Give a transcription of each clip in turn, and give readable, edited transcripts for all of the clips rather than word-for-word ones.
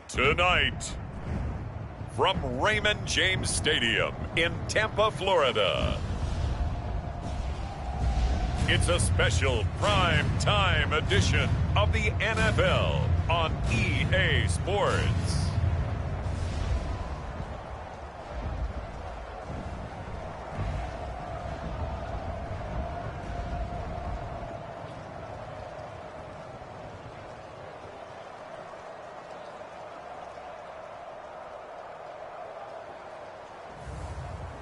Tonight, from Raymond James Stadium in Tampa, Florida, it's a special prime time edition of the NFL on EA Sports.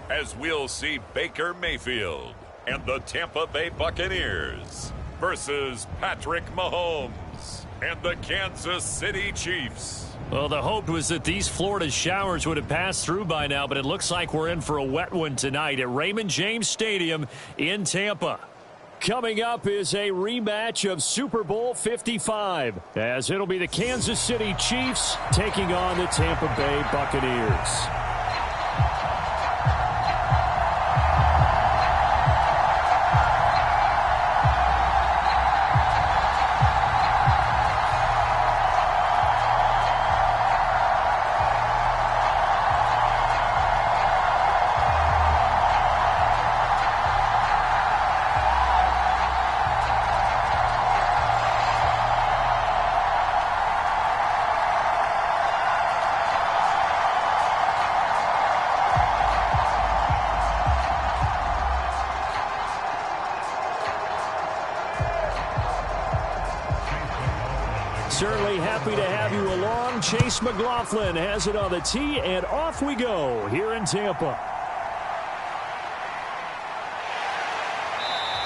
As we'll see Baker Mayfield and the Tampa Bay Buccaneers versus Patrick Mahomes and the Kansas City Chiefs. Well, the hope was that these Florida showers would have passed through by now, but it looks like we're in for a wet one tonight at Raymond James Stadium in Tampa. Coming up is a rematch of Super Bowl 55, as it'll be the Kansas City Chiefs taking on the Tampa Bay Buccaneers. Certainly happy to have you along. Chase McLaughlin has it on the tee, and off we go here in Tampa.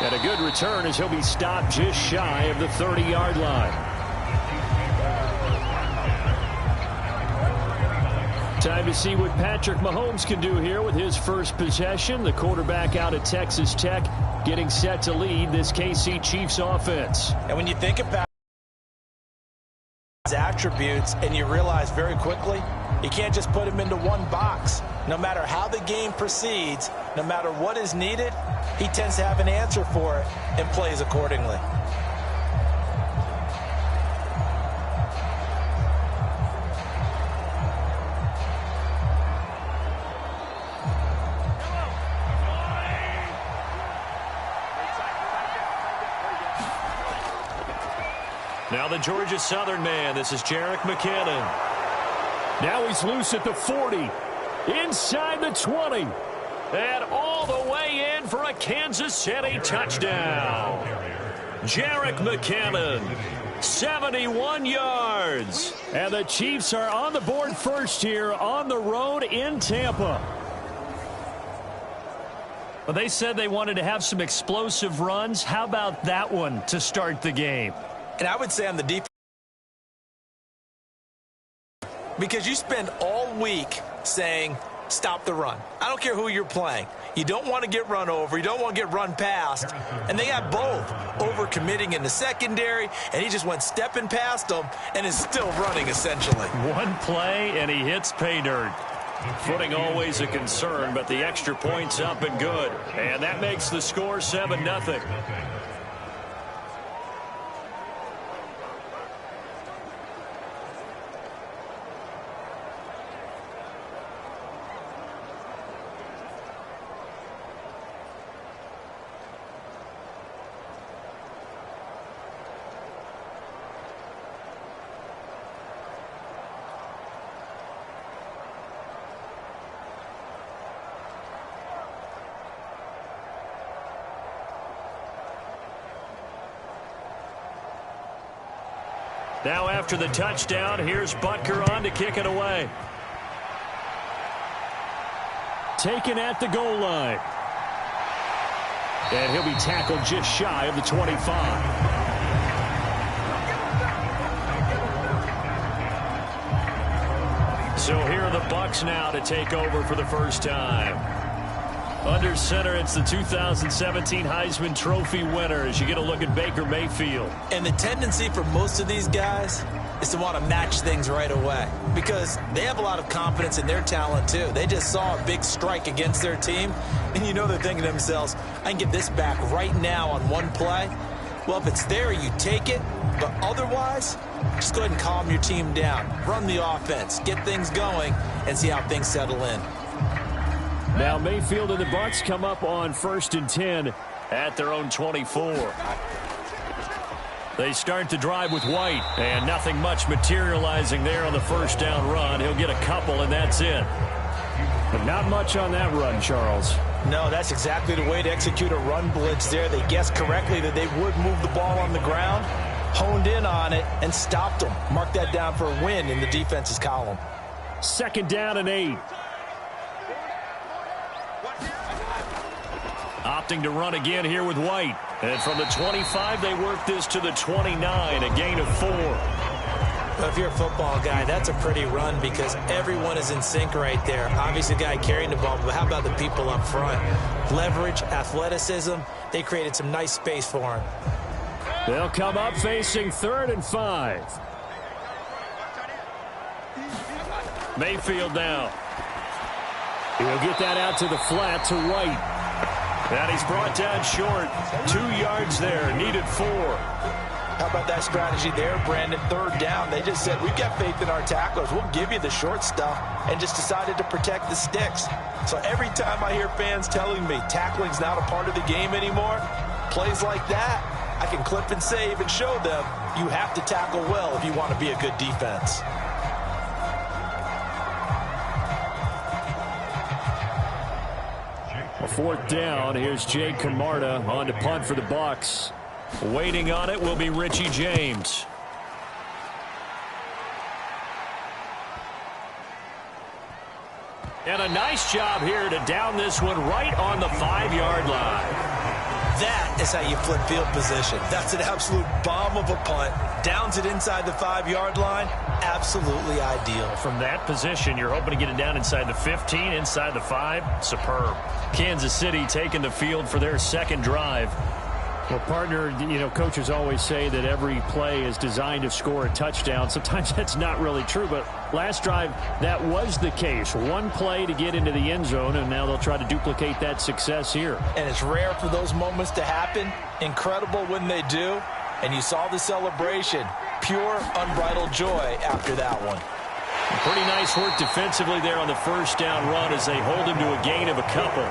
And a good return as he'll be stopped just shy of the 30-yard line. Time to see what Patrick Mahomes can do here with his first possession. The quarterback out at Texas Tech getting set to lead this KC Chiefs offense. And when you think about attributes, and you realize very quickly you can't just put him into one box. No matter how the game proceeds, no matter what is needed, he tends to have an answer for it and plays accordingly. Now the Georgia Southern man. This is Jerick McKinnon. Now he's loose at the 40. Inside the 20. And all the way in for a Kansas City touchdown. Jerick McKinnon, 71 yards. And the Chiefs are on the board first here on the road in Tampa. Well, they said they wanted to have some explosive runs. How about that one to start the game? And I would say on the defense, because you spend all week saying, stop the run. I don't care who you're playing. You don't want to get run over. You don't want to get run past. And they got both overcommitting in the secondary, and he just went stepping past them and is still running, essentially. One play, and he hits pay dirt. Footing always a concern, but the extra point's up and good. And that makes the score 7-0. Now after the touchdown, here's Butker on to kick it away. Taken at the goal line. And he'll be tackled just shy of the 25. So here are the Bucs now to take over for the first time. Under center, it's the 2017 Heisman Trophy winner as you get a look at Baker Mayfield. And the tendency for most of these guys is to want to match things right away because they have a lot of confidence in their talent too. They just saw a big strike against their team, and you know they're thinking to themselves, I can get this back right now on one play. Well, if it's there, you take it. But otherwise, just go ahead and calm your team down. Run the offense, get things going, and see how things settle in. Now Mayfield and the Bucs come up on 1st and 10 at their own 24. They start the drive with White, and nothing much materializing there on the first down run. He'll get a couple, and that's it. But not much on that run, Charles. No, that's exactly the way to execute a run blitz there. They guessed correctly that they would move the ball on the ground, honed in on it, and stopped them. Mark that down for a win in the defense's column. 2nd down and 8. Opting to run again here with White. And from the 25, they work this to the 29, a gain of 4. Well, if you're a football guy, that's a pretty run because everyone is in sync right there. Obviously, the guy carrying the ball, but how about the people up front? Leverage, athleticism, they created some nice space for him. They'll come up facing 3rd and 5. Mayfield now. He'll get that out to the flat to White. And he's brought down short. 2 yards there, needed 4. How about that strategy there, Brandon? 3rd down. They just said, we've got faith in our tacklers. We'll give you the short stuff, and just decided to protect the sticks. So every time I hear fans telling me tackling's not a part of the game anymore, plays like that, I can clip and save and show them you have to tackle well if you want to be a good defense. A 4th down. Here's Jay Camarda on to punt for the Bucs. Waiting on it will be Richie James. And a nice job here to down this one right on the 5-yard line. That is how you flip field position. That's an absolute bomb of a punt. Downs it inside the 5-yard line. Absolutely ideal. From that position, you're hoping to get it down inside the 15, inside the 5. Superb. Kansas City taking the field for their 2nd drive. Well, partner, coaches always say that every play is designed to score a touchdown. Sometimes that's not really true, but last drive, that was the case. One play to get into the end zone, and now they'll try to duplicate that success here. And it's rare for those moments to happen. Incredible when they do. And you saw the celebration. Pure, unbridled joy after that one. Pretty nice work defensively there on the first down run as they hold him to a gain of a couple.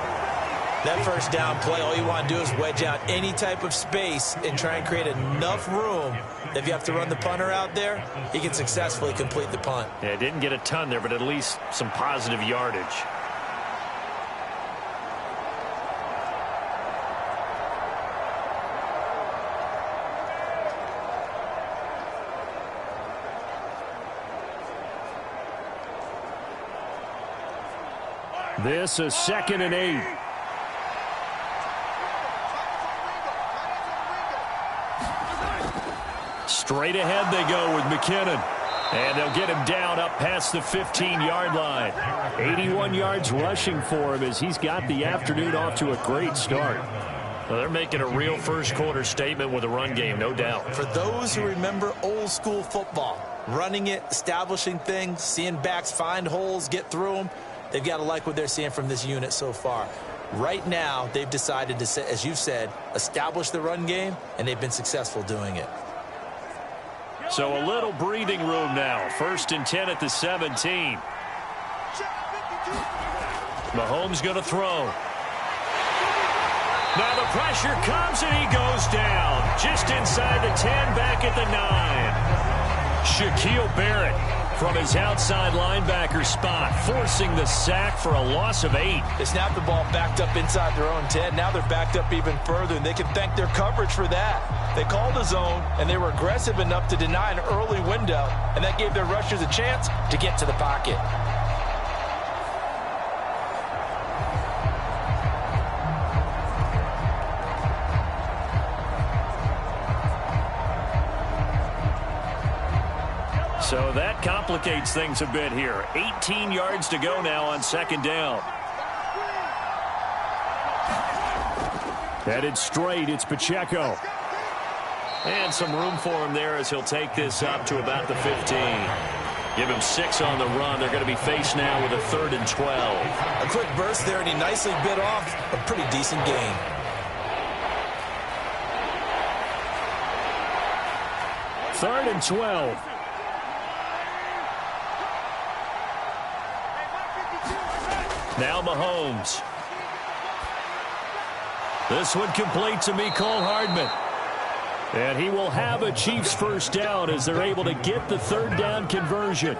That first down play, all you want to do is wedge out any type of space and try and create enough room that if you have to run the punter out there, he can successfully complete the punt. Yeah, didn't get a ton there, but at least some positive yardage. This is 2nd and 8. Straight ahead they go with McKinnon. And they'll get him down up past the 15-yard line. 81 yards rushing for him as he's got the afternoon off to a great start. Well, they're making a real first-quarter statement with a run game, no doubt. For those who remember old-school football, running it, establishing things, seeing backs find holes, get through them, they've got to like what they're seeing from this unit so far. Right now, they've decided to, as you said, establish the run game, and they've been successful doing it. So a little breathing room now. 1st and 10 at the 17. Mahomes going to throw. Now the pressure comes and he goes down. Just inside the 10, back at the 9. Shaquille Barrett from his outside linebacker spot, forcing the sack for a loss of 8. They snapped the ball backed up inside their own 10. Now they're backed up even further, and they can thank their coverage for that. They called a zone, and they were aggressive enough to deny an early window, and that gave their rushers a chance to get to the pocket. So that complicates things a bit here. 18 yards to go now on 2nd down. Headed straight, it's Pacheco. And some room for him there as he'll take this up to about the 15. Give him 6 on the run. They're going to be faced now with a 3rd and 12. A quick burst there, and he nicely bit off a pretty decent gain. 3rd and 12. Now Mahomes. This one complete to Mecole Hardman. And he will have a Chiefs first down as they're able to get the 3rd down conversion.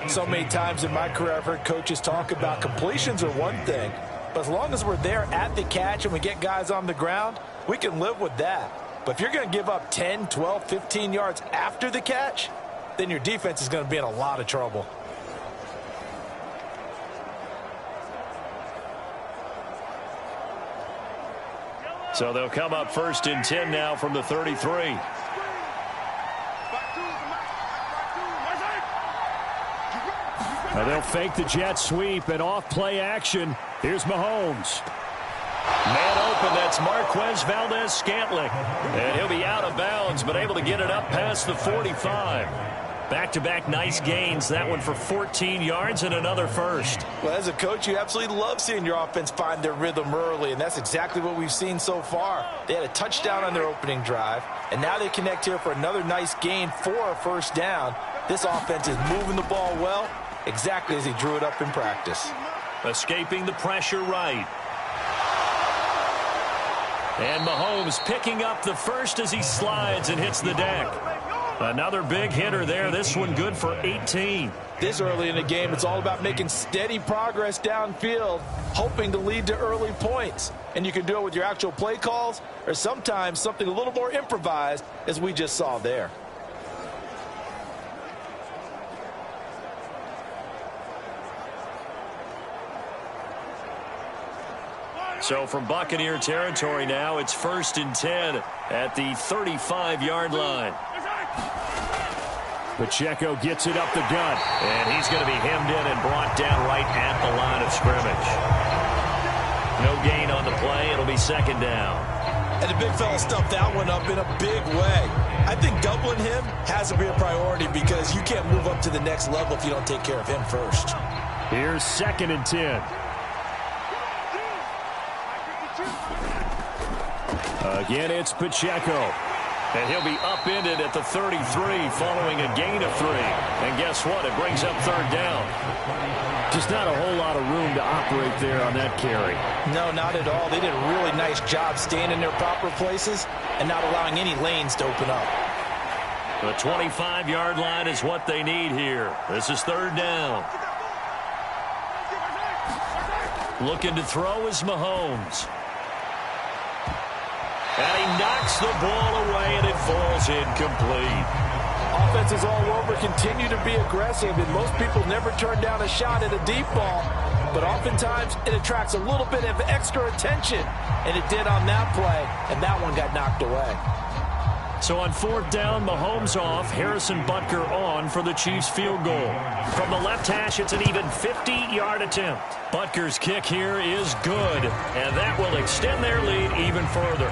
So many times in my career I've heard coaches talk about completions are one thing, but as long as we're there at the catch and we get guys on the ground, we can live with that. But if you're going to give up 10, 12, 15 yards after the catch, then your defense is going to be in a lot of trouble. So they'll come up 1st and 10 now from the 33. Now they'll fake the jet sweep and off play action. Here's Mahomes. Man open, that's Marquez Valdez-Scantling. And he'll be out of bounds, but able to get it up past the 45. Back-to-back nice gains. That one for 14 yards and another first. Well, as a coach, you absolutely love seeing your offense find their rhythm early, and that's exactly what we've seen so far. They had a touchdown on their opening drive, and now they connect here for another nice gain for a first down. This offense is moving the ball well, exactly as he drew it up in practice. Escaping the pressure right. And Mahomes picking up the first as he slides and hits the deck. Another big hitter there. This one good for 18. This early in the game, it's all about making steady progress downfield, hoping to lead to early points. And you can do it with your actual play calls or sometimes something a little more improvised, as we just saw there. So from Buccaneer territory now, it's 1st and 10 at the 35-yard line. Pacheco gets it up the gut. And he's going to be hemmed in and brought down right at the line of scrimmage. No gain on the play. It'll be 2nd down. And the big fella stuffed that one up in a big way. I think doubling him has to be a priority because you can't move up to the next level if you don't take care of him first. Here's 2nd and 10. Again, it's Pacheco. And he'll be upended at the 33 following a gain of 3. And guess what? It brings up 3rd down. Just not a whole lot of room to operate there on that carry. No, not at all. They did a really nice job staying in their proper places and not allowing any lanes to open up. The 25-yard line is what they need here. This is 3rd down. Looking to throw is Mahomes. And he knocks the ball away, and it falls incomplete. Offenses all over continue to be aggressive, and most people never turn down a shot at a deep ball. But oftentimes, it attracts a little bit of extra attention, and it did on that play, and that one got knocked away. So on 4th down, Mahomes off, Harrison Butker on for the Chiefs field goal. From the left hash, it's an even 50-yard attempt. Butker's kick here is good, and that will extend their lead even further.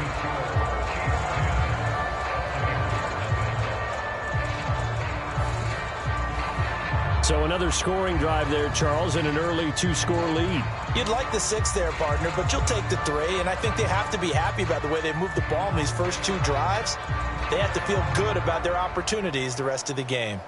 So another scoring drive there, Charles, and an early 2-score lead. You'd like the 6 there, partner, but you'll take the 3, and I think they have to be happy about the way they moved the ball in these first 2 drives. They have to feel good about their opportunities the rest of the game.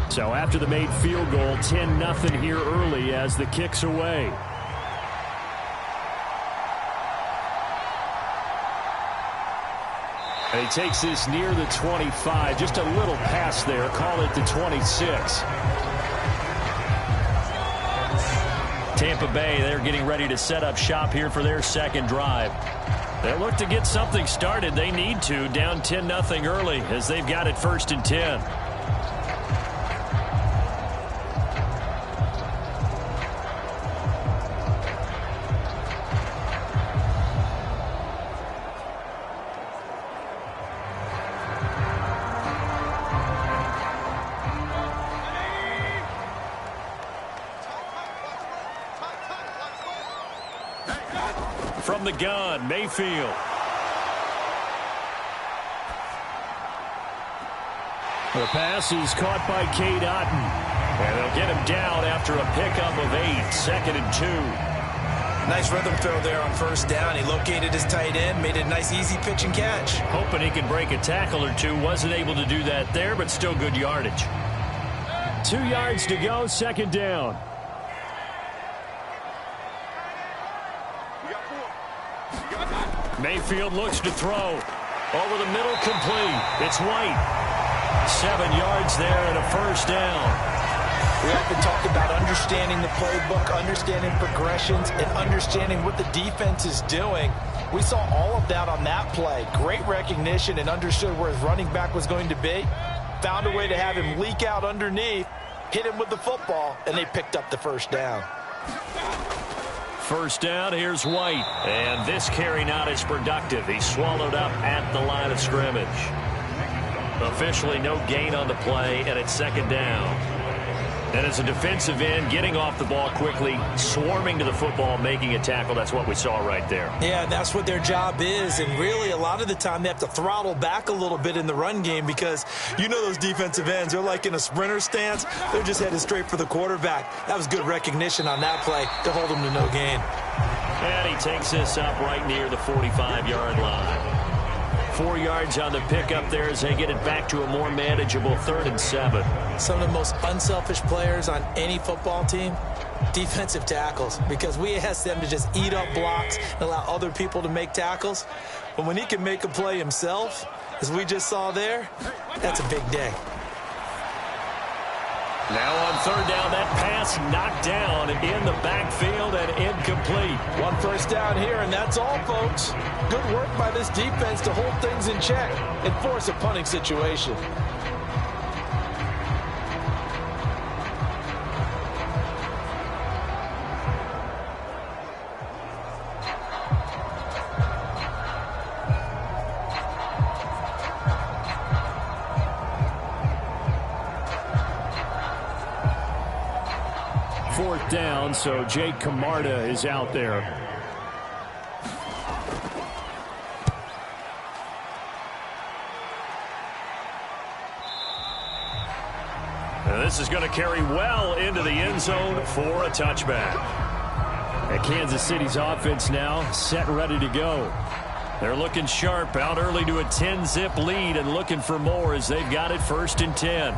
So after the made field goal, 10-0 here early as the kick's away. And he takes this near the 25. Just a little pass there. Call it the 26. Tampa Bay, they're getting ready to set up shop here for their 2nd drive. They'll look to get something started. They need to. Down 10-0 early as they've got it 1st and 10. From the gun, Mayfield. The pass is caught by Cade Otton. And they'll get him down after a pickup of 8, 2nd and 2. Nice rhythm throw there on first down. He located his tight end, made a nice easy pitch and catch. Hoping he could break a tackle or two. Wasn't able to do that there, but still good yardage. 2 yards to go, 2nd down. Mayfield looks to throw. Over the middle, complete. It's White. 7 yards there and a first down. We often talk about understanding the playbook, understanding progressions, and understanding what the defense is doing. We saw all of that on that play. Great recognition and understood where his running back was going to be. Found a way to have him leak out underneath, hit him with the football, and they picked up the first down. First down, here's White. And this carry not as productive. He's swallowed up at the line of scrimmage. Officially no gain on the play, and it's 2nd down. And as a defensive end, getting off the ball quickly, swarming to the football, making a tackle, that's what we saw right there. Yeah, that's what their job is, and really a lot of the time they have to throttle back a little bit in the run game because you know those defensive ends, they're like in a sprinter stance. They're just headed straight for the quarterback. That was good recognition on that play to hold them to no gain. And he takes this up right near the 45-yard line. 4 yards on the pickup there as they get it back to a more manageable 3rd and 7. Some of the most unselfish players on any football team, defensive tackles, because we ask them to just eat up blocks and allow other people to make tackles. But when he can make a play himself, as we just saw there, that's a big day. Now on 3rd down, that pass knocked down in the backfield and incomplete. 1 first down here, and that's all, folks. Good work by this defense to hold things in check and force a punting situation. Fourth down, so Jake Camarda is out there. And this is going to carry well into the end zone for a touchback. And Kansas City's offense now set and ready to go. They're looking sharp, out early to a 10-zip lead and looking for more as they've got it 1st and 10.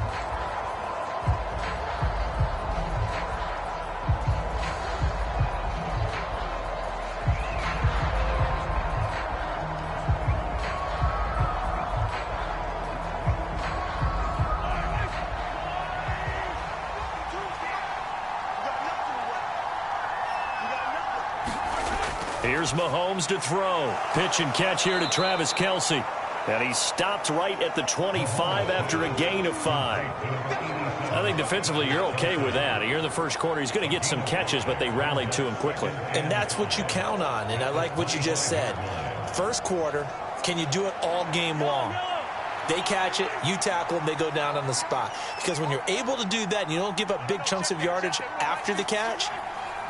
Here's Mahomes to throw. Pitch and catch here to Travis Kelce. And he stopped right at the 25 after a gain of 5. I think defensively you're okay with that. Here in the first quarter, he's going to get some catches, but they rallied to him quickly. And that's what you count on, and I like what you just said. First quarter, can you do it all game long? They catch it, you tackle them, they go down on the spot. Because when you're able to do that and you don't give up big chunks of yardage after the catch,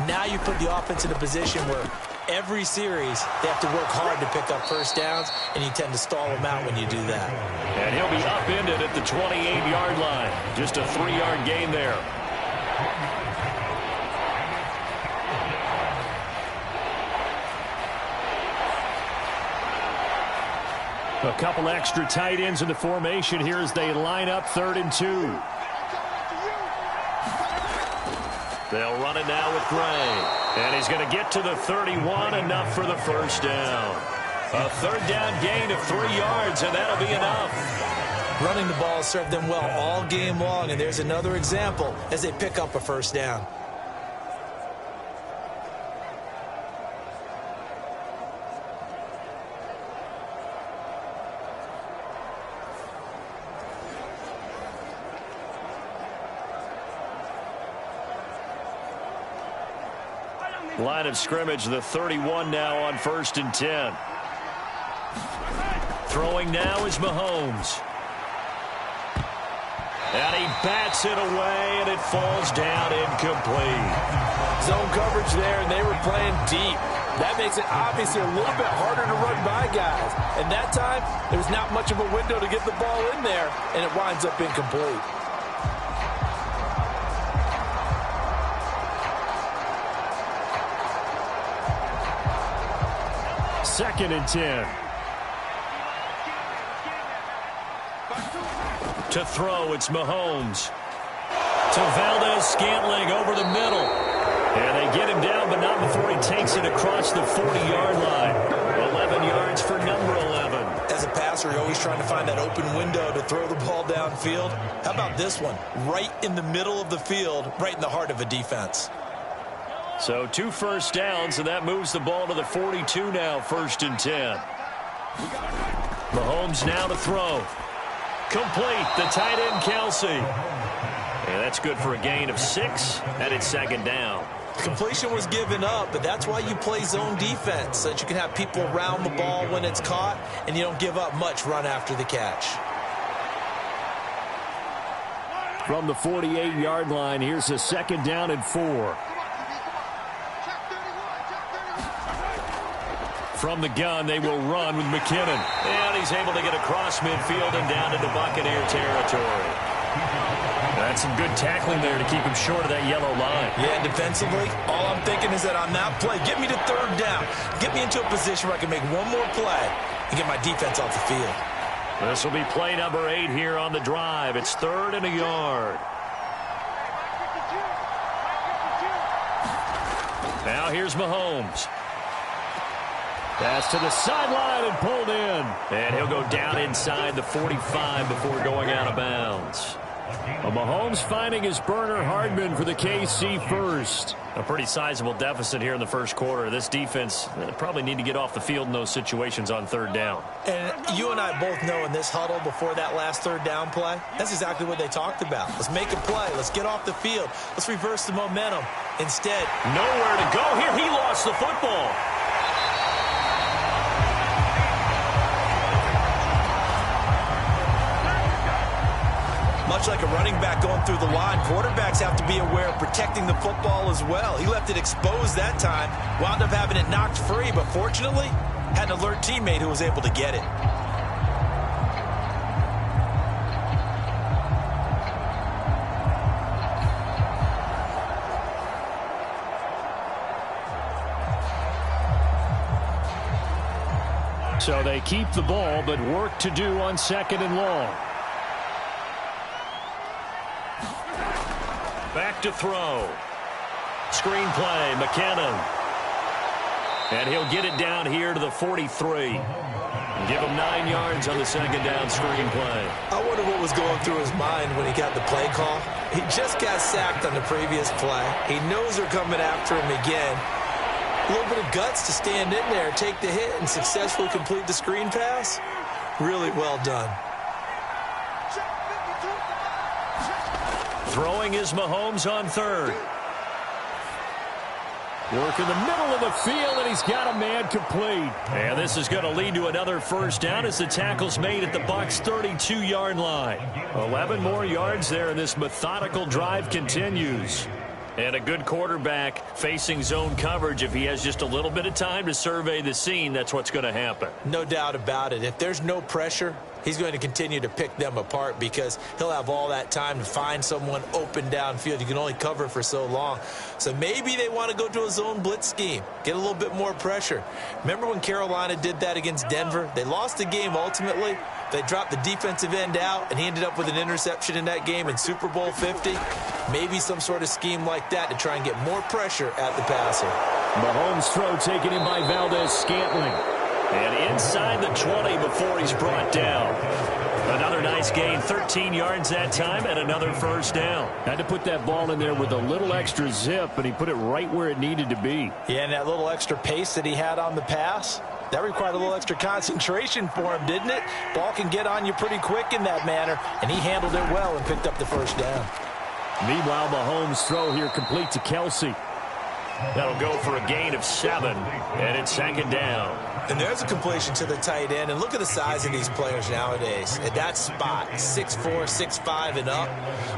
now you put the offense in a position where every series they have to work hard to pick up first downs, and you tend to stall them out when you do that. And he'll be upended at the 28-yard line. Just a 3-yard gain there. A couple extra tight ends in the formation here as they line up 3rd and 2. They'll run it now with Gray. And he's going to get to the 31, enough for the first down. A 3rd down gain of 3 yards, and that'll be enough. Running the ball served them well all game long, and there's another example as they pick up a first down. Line of scrimmage, the 31 now on 1st and 10. Throwing now is Mahomes. And he bats it away, and it falls down incomplete. Zone coverage there, and they were playing deep. That makes it obviously a little bit harder to run by guys. And that time, there's not much of a window to get the ball in there, and it winds up incomplete. Second and 10. To throw, it's Mahomes. To Valdez-Scantling over the middle. And they get him down, but not before he takes it across the 40-yard line. 11 yards for number 11. As a passer, you're always trying to find that open window to throw the ball downfield. How about this one? Right in the middle of the field, right in the heart of a defense. So 2 first downs, and that moves the ball to the 42 now, 1st and 10. Mahomes now to throw. Complete, the tight end, Kelsey. And that's good for a gain of 6, and it's 2nd down. Completion was given up, but that's why you play zone defense, so that you can have people around the ball when it's caught, and you don't give up much run after the catch. From the 48-yard line, here's a 2nd down and 4. From the gun, they will run with McKinnon. And he's able to get across midfield and down into Buccaneer territory. That's some good tackling there to keep him short of that yellow line. Yeah, defensively, all I'm thinking is that on that play, get me to 3rd down. Get me into a position where I can make one more play and get my defense off the field. This will be play number 8 here on the drive. It's 3rd and a yard. Now here's Mahomes. Pass to the sideline and pulled in. And he'll go down inside the 45 before going out of bounds. Well, Mahomes finding his burner Hardman for the KC first. A pretty sizable deficit here in the first quarter. This defense probably need to get off the field in those situations on 3rd down. And you and I both know in this huddle before that last 3rd down play, that's exactly what they talked about. Let's make a play. Let's get off the field. Let's reverse the momentum. Instead, nowhere to go here. He lost the football. Much like a running back going through the line, quarterbacks have to be aware of protecting the football as well. He left it exposed that time, wound up having it knocked free, but fortunately, had an alert teammate who was able to get it. So they keep the ball, but work to do on 2nd and long. Back to throw. Screen play, McKinnon. And he'll get it down here to the 43. Give him 9 yards on the 2nd down screen play. I wonder what was going through his mind when he got the play call. He just got sacked on the previous play. He knows they're coming after him again. A little bit of guts to stand in there, take the hit, and successfully complete the screen pass. Really well done. Throwing is Mahomes on 3rd. Work in the middle of the field, and he's got a man complete. And this is going to lead to another 1st down as the tackle's made at the Bucs' 32-yard line. 11 more yards there, and this methodical drive continues. And a good quarterback facing zone coverage. If he has just a little bit of time to survey the scene, that's what's going to happen. No doubt about it. If there's no pressure, he's going to continue to pick them apart because he'll have all that time to find someone open downfield. You can only cover for so long. So maybe they want to go to a zone blitz scheme, get a little bit more pressure. Remember when Carolina did that against Denver? They lost the game ultimately. They dropped the defensive end out, and he ended up with an interception in that game in Super Bowl 50. Maybe some sort of scheme like that to try and get more pressure at the passer. Mahomes' throw taken in by Valdez-Scantling. And inside the 20 before he's brought down. Another nice gain, 13 yards that time, and another 1st down. Had to put that ball in there with a little extra zip, and he put it right where it needed to be. Yeah, and that little extra pace that he had on the pass, that required a little extra concentration for him, didn't it? Ball can get on you pretty quick in that manner, and he handled it well and picked up the 1st down. Meanwhile, Mahomes' throw here complete to Kelsey. That'll go for a gain of 7, and it's second down. And there's a completion to the tight end. And look at the size of these players nowadays. At that spot, 6'4", 6'5", and up.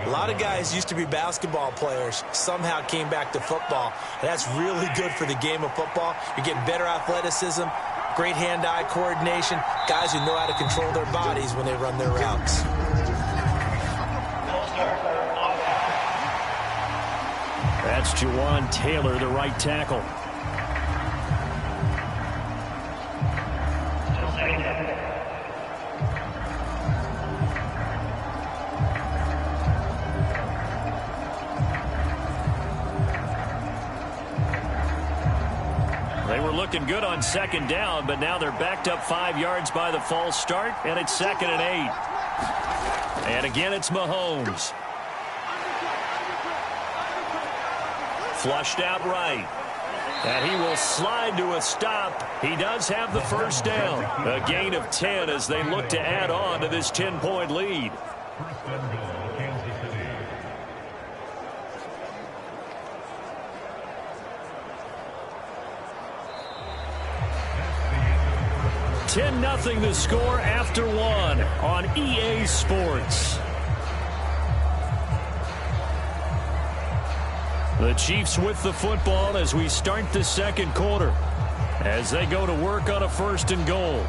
A lot of guys used to be basketball players, somehow came back to football. And that's really good for the game of football. You're getting better athleticism, great hand-eye coordination, guys who know how to control their bodies when they run their routes. That's Jawan Taylor, the right tackle. They were looking good on second down, but now they're backed up 5 yards by the false start, and it's 2nd and 8. And again, it's Mahomes. Flushed out right. And he will slide to a stop. He does have the first down. A gain of 10 as they look to add on to this 10-point lead. $10-0 the score after 1 on EA Sports. The Chiefs with the football as we start the second quarter, as they go to work on a 1st and goal.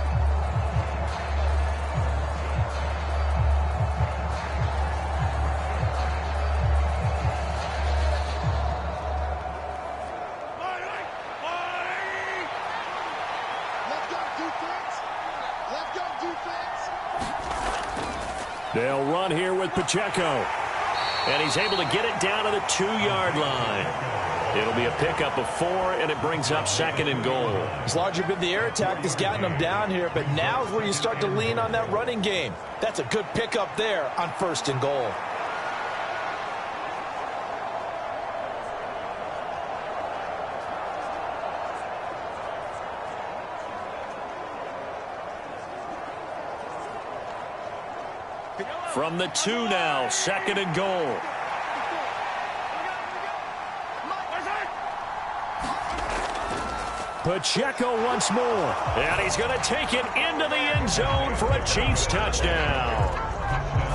They'll run here with Pacheco. And he's able to get it down to the 2-yard line. It'll be a pickup of 4, and it brings up 2nd and goal. It's largely been the air attack that's gotten them down here, but now is where you start to lean on that running game. That's a good pickup there on 1st and goal. From the 2 now, 2nd and goal. Pacheco once more. And he's going to take it into the end zone for a Chiefs touchdown.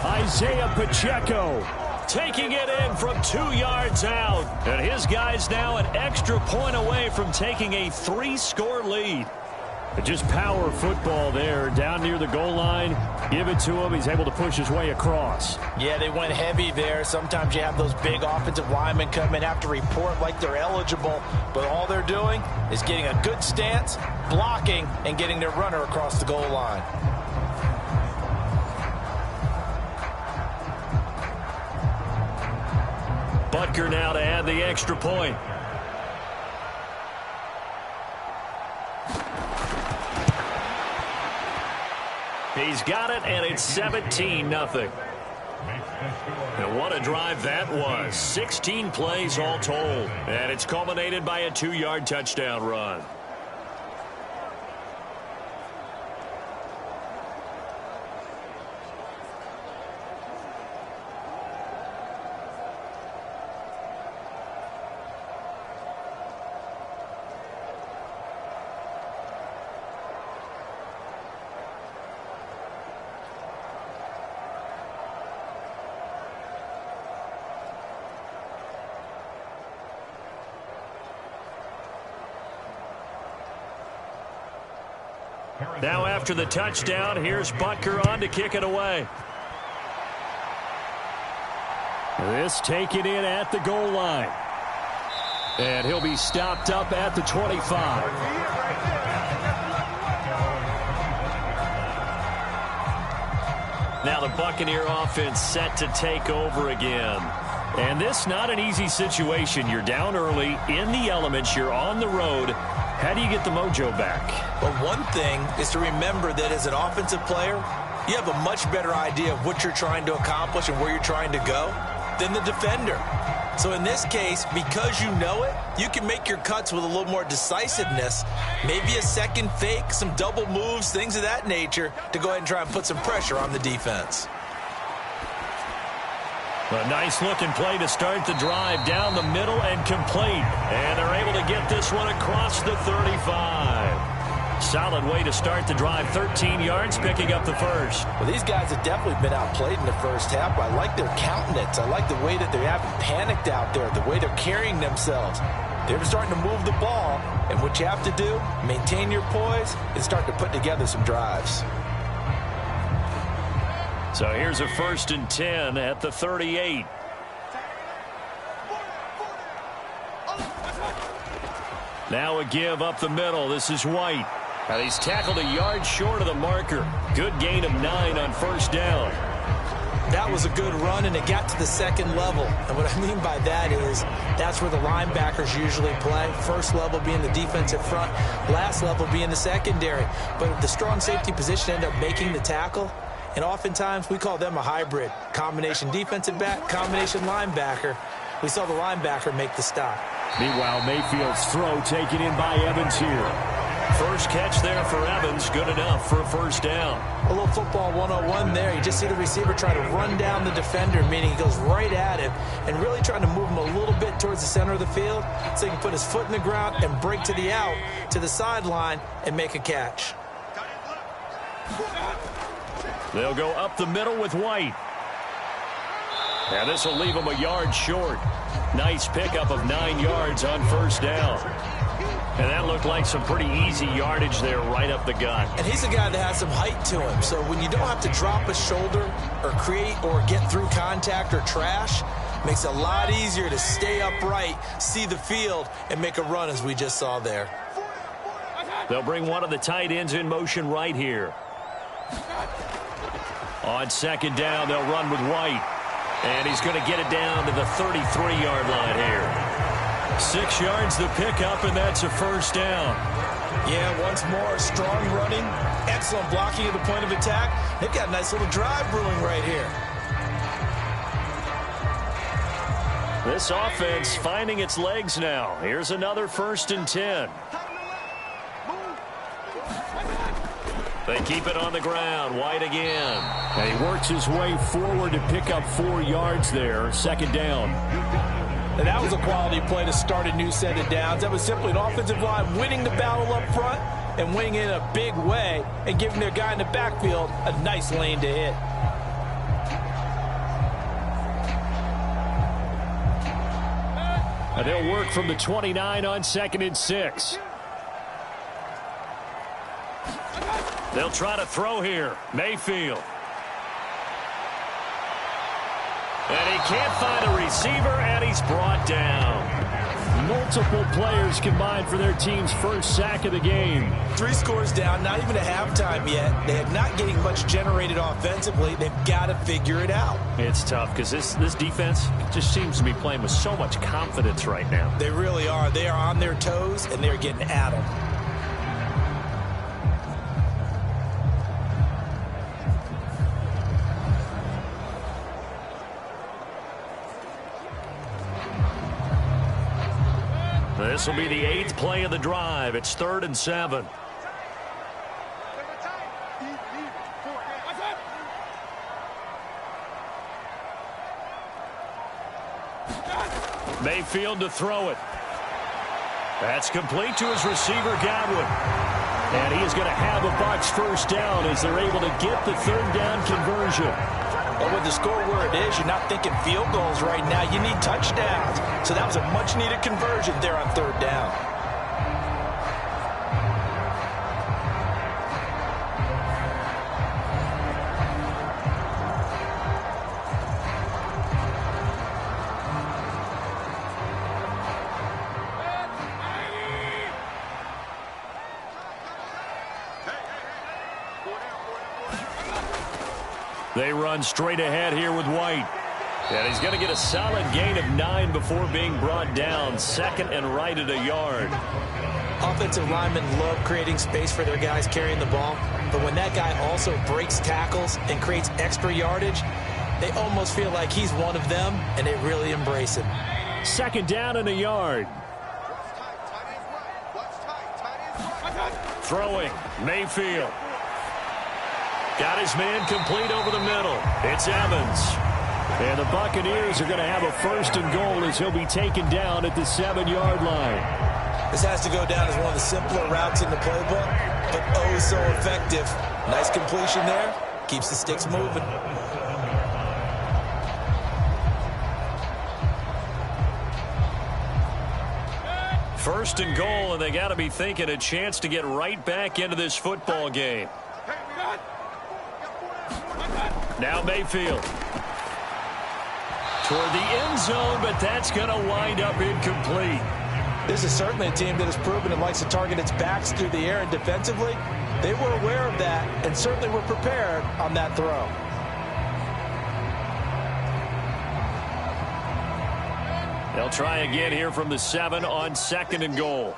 Isaiah Pacheco taking it in from 2 yards out. And his guys now an extra point away from taking a 3-score lead. Just power football there down near the goal line. Give it to him. He's able to push his way across. Yeah, they went heavy there. Sometimes you have those big offensive linemen come in, have to report like they're eligible. But all they're doing is getting a good stance, blocking, and getting their runner across the goal line. Butker now to add the extra point. He's got it, and it's 17-0. And what a drive that was. 16 plays all told. And it's culminated by a 2-yard touchdown run. Now after the touchdown, here's Butker on to kick it away. This taken in at the goal line. And he'll be stopped up at the 25. Now the Buccaneer offense set to take over again. And this not an easy situation. You're down early, in the elements, you're on the road. How do you get the mojo back? Well, one thing is to remember that as an offensive player, you have a much better idea of what you're trying to accomplish and where you're trying to go than the defender. So in this case, because you know it, you can make your cuts with a little more decisiveness, maybe a second fake, some double moves, things of that nature, to go ahead and try and put some pressure on the defense. A nice-looking play to start the drive down the middle and complete. And they're able to get this one across the 35. Solid way to start the drive. 13 yards, picking up the first. Well, these guys have definitely been outplayed in the first half. I like their countenance. I like the way that they haven't panicked out there, the way they're carrying themselves. They're starting to move the ball, and what you have to do, maintain your poise and start to put together some drives. So here's a 1st and 10 at the 38. Now a give up the middle. This is White. Now he's tackled a yard short of the marker. Good gain of 9 on 1st down. That was a good run, and it got to the second level. And what I mean by that is that's where the linebackers usually play. First level being the defensive front, last level being the secondary. But the strong safety position ended up making the tackle. And oftentimes we call them a hybrid. Combination defensive back, combination linebacker. We saw the linebacker make the stop. Meanwhile, Mayfield's throw taken in by Evans here. First catch there for Evans, good enough for a 1st down. A little football 101 there. You just see the receiver try to run down the defender, meaning he goes right at him and really trying to move him a little bit towards the center of the field so he can put his foot in the ground and break to the out, to the sideline, and make a catch. They'll go up the middle with White. Now this will leave him a yard short. Nice pickup of 9 yards on 1st down. And that looked like some pretty easy yardage there right up the gut. And he's a guy that has some height to him. So when you don't have to drop a shoulder or create or get through contact or trash, makes it a lot easier to stay upright, see the field, and make a run as we just saw there. They'll bring one of the tight ends in motion right here. On 2nd down, they'll run with White. And he's going to get it down to the 33-yard line here. 6 yards the pickup, and that's a 1st down. Yeah, once more, strong running, excellent blocking at the point of attack. They've got a nice little drive brewing right here. This offense finding its legs now. Here's another 1st and 10. They keep it on the ground. White again. And he works his way forward to pick up 4 yards there. 2nd down. And that was a quality play to start a new set of downs. That was simply an offensive line winning the battle up front and winning in a big way and giving their guy in the backfield a nice lane to hit. And they'll work from the 29 on 2nd and 6. They'll try to throw here. Mayfield. And he can't find a receiver, and he's brought down. Multiple players combined for their team's first sack of the game. 3 scores down, not even a halftime yet. They are not getting much generated offensively. They've got to figure it out. It's tough because this defense just seems to be playing with so much confidence right now. They really are. They are on their toes, and they're getting at them. This will be the 8th play of the drive. It's 3rd and 7. Mayfield to throw it. That's complete to his receiver, Godwin. And he is going to have a Bucs 1st down as they're able to get the 3rd down conversion. But with the score where it is, you're not thinking field goals right now. You need touchdowns. So that was a much-needed conversion there on 3rd down. They run straight ahead here with White. And he's going to get a solid gain of 9 before being brought down. 2nd and right at a yard. Offensive linemen love creating space for their guys carrying the ball. But when that guy also breaks tackles and creates extra yardage, they almost feel like he's one of them, and they really embrace him. 2nd down and a yard. Throwing, Mayfield. Got his man complete over the middle. It's Evans. And the Buccaneers are going to have a 1st and goal as he'll be taken down at the 7-yard line. This has to go down as one of the simpler routes in the playbook, but oh so effective. Nice completion there. Keeps the sticks moving. First and goal, and they got to be thinking a chance to get right back into this football game. Now Mayfield. Toward the end zone, but that's going to wind up incomplete. This is certainly a team that has proven it likes to target its backs through the air and defensively. They were aware of that and certainly were prepared on that throw. They'll try again here from the 7 on 2nd and goal.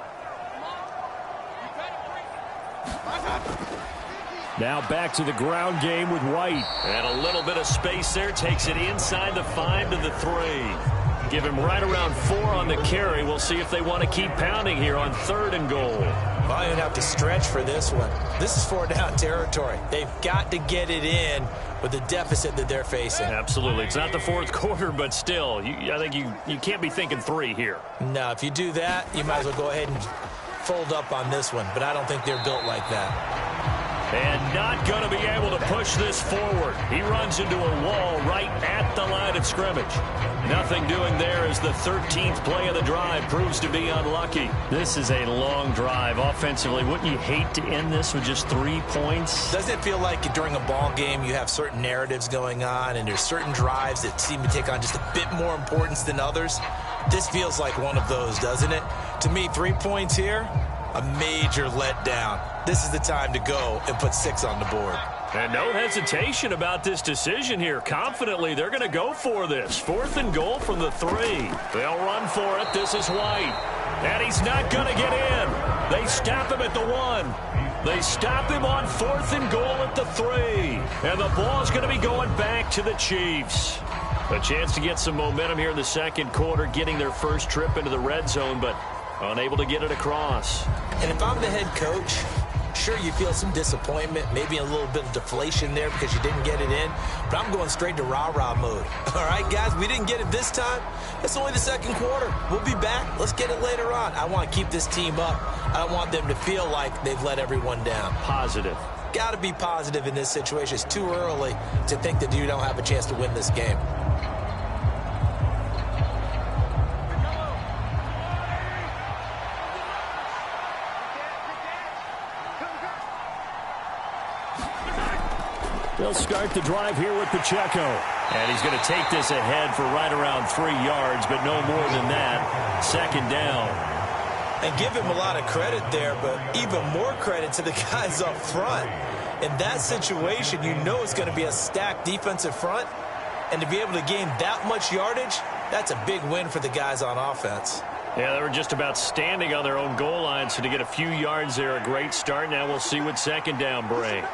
Now back to the ground game with White. And a little bit of space there. Takes it inside the 5 to the 3. Give him right around 4 on the carry. We'll see if they want to keep pounding here on 3rd and goal. Well, you're going to have to stretch for this one. This is 4-down territory. They've got to get it in with the deficit that they're facing. Absolutely. It's not the 4th quarter, but still, I think you can't be thinking 3 here. No, if you do that, you might as well go ahead and fold up on this one. But I don't think they're built like that. And not going to be able to push this forward. He runs into a wall right at the line of scrimmage. Nothing doing there as the 13th play of the drive proves to be unlucky. This is a long drive offensively. Wouldn't you hate to end this with just 3 points? Doesn't it feel like during a ball game you have certain narratives going on and there's certain drives that seem to take on just a bit more importance than others? This feels like one of those, doesn't it? To me, 3 points here, a major letdown. This is the time to go and put 6 on the board. And no hesitation about this decision here. Confidently, they're going to go for this. 4th and goal from the 3. They'll run for it. This is White. And he's not going to get in. They stop him at the 1. They stop him on 4th and goal at the 3. And the ball's going to be going back to the Chiefs. A chance to get some momentum here in the 2nd quarter, getting their first trip into the red zone, but unable to get it across. And if I'm the head coach, sure, you feel some disappointment, maybe a little bit of deflation there because you didn't get it in, but I'm going straight to rah-rah mode. All right, guys, we didn't get it this time. It's only the 2nd quarter. We'll be back. Let's get it later on. I want to keep this team up. I don't want them to feel like they've let everyone down. Positive. Got to be positive in this situation. It's too early to think that you don't have a chance to win this game. They'll start the drive here with Pacheco. And he's going to take this ahead for right around 3 yards, but no more than that. 2nd down. And give him a lot of credit there, but even more credit to the guys up front. In that situation, you know it's going to be a stacked defensive front. And to be able to gain that much yardage, that's a big win for the guys on offense. Yeah, they were just about standing on their own goal line, so to get a few yards there, a great start. Now we'll see what 2nd down brings.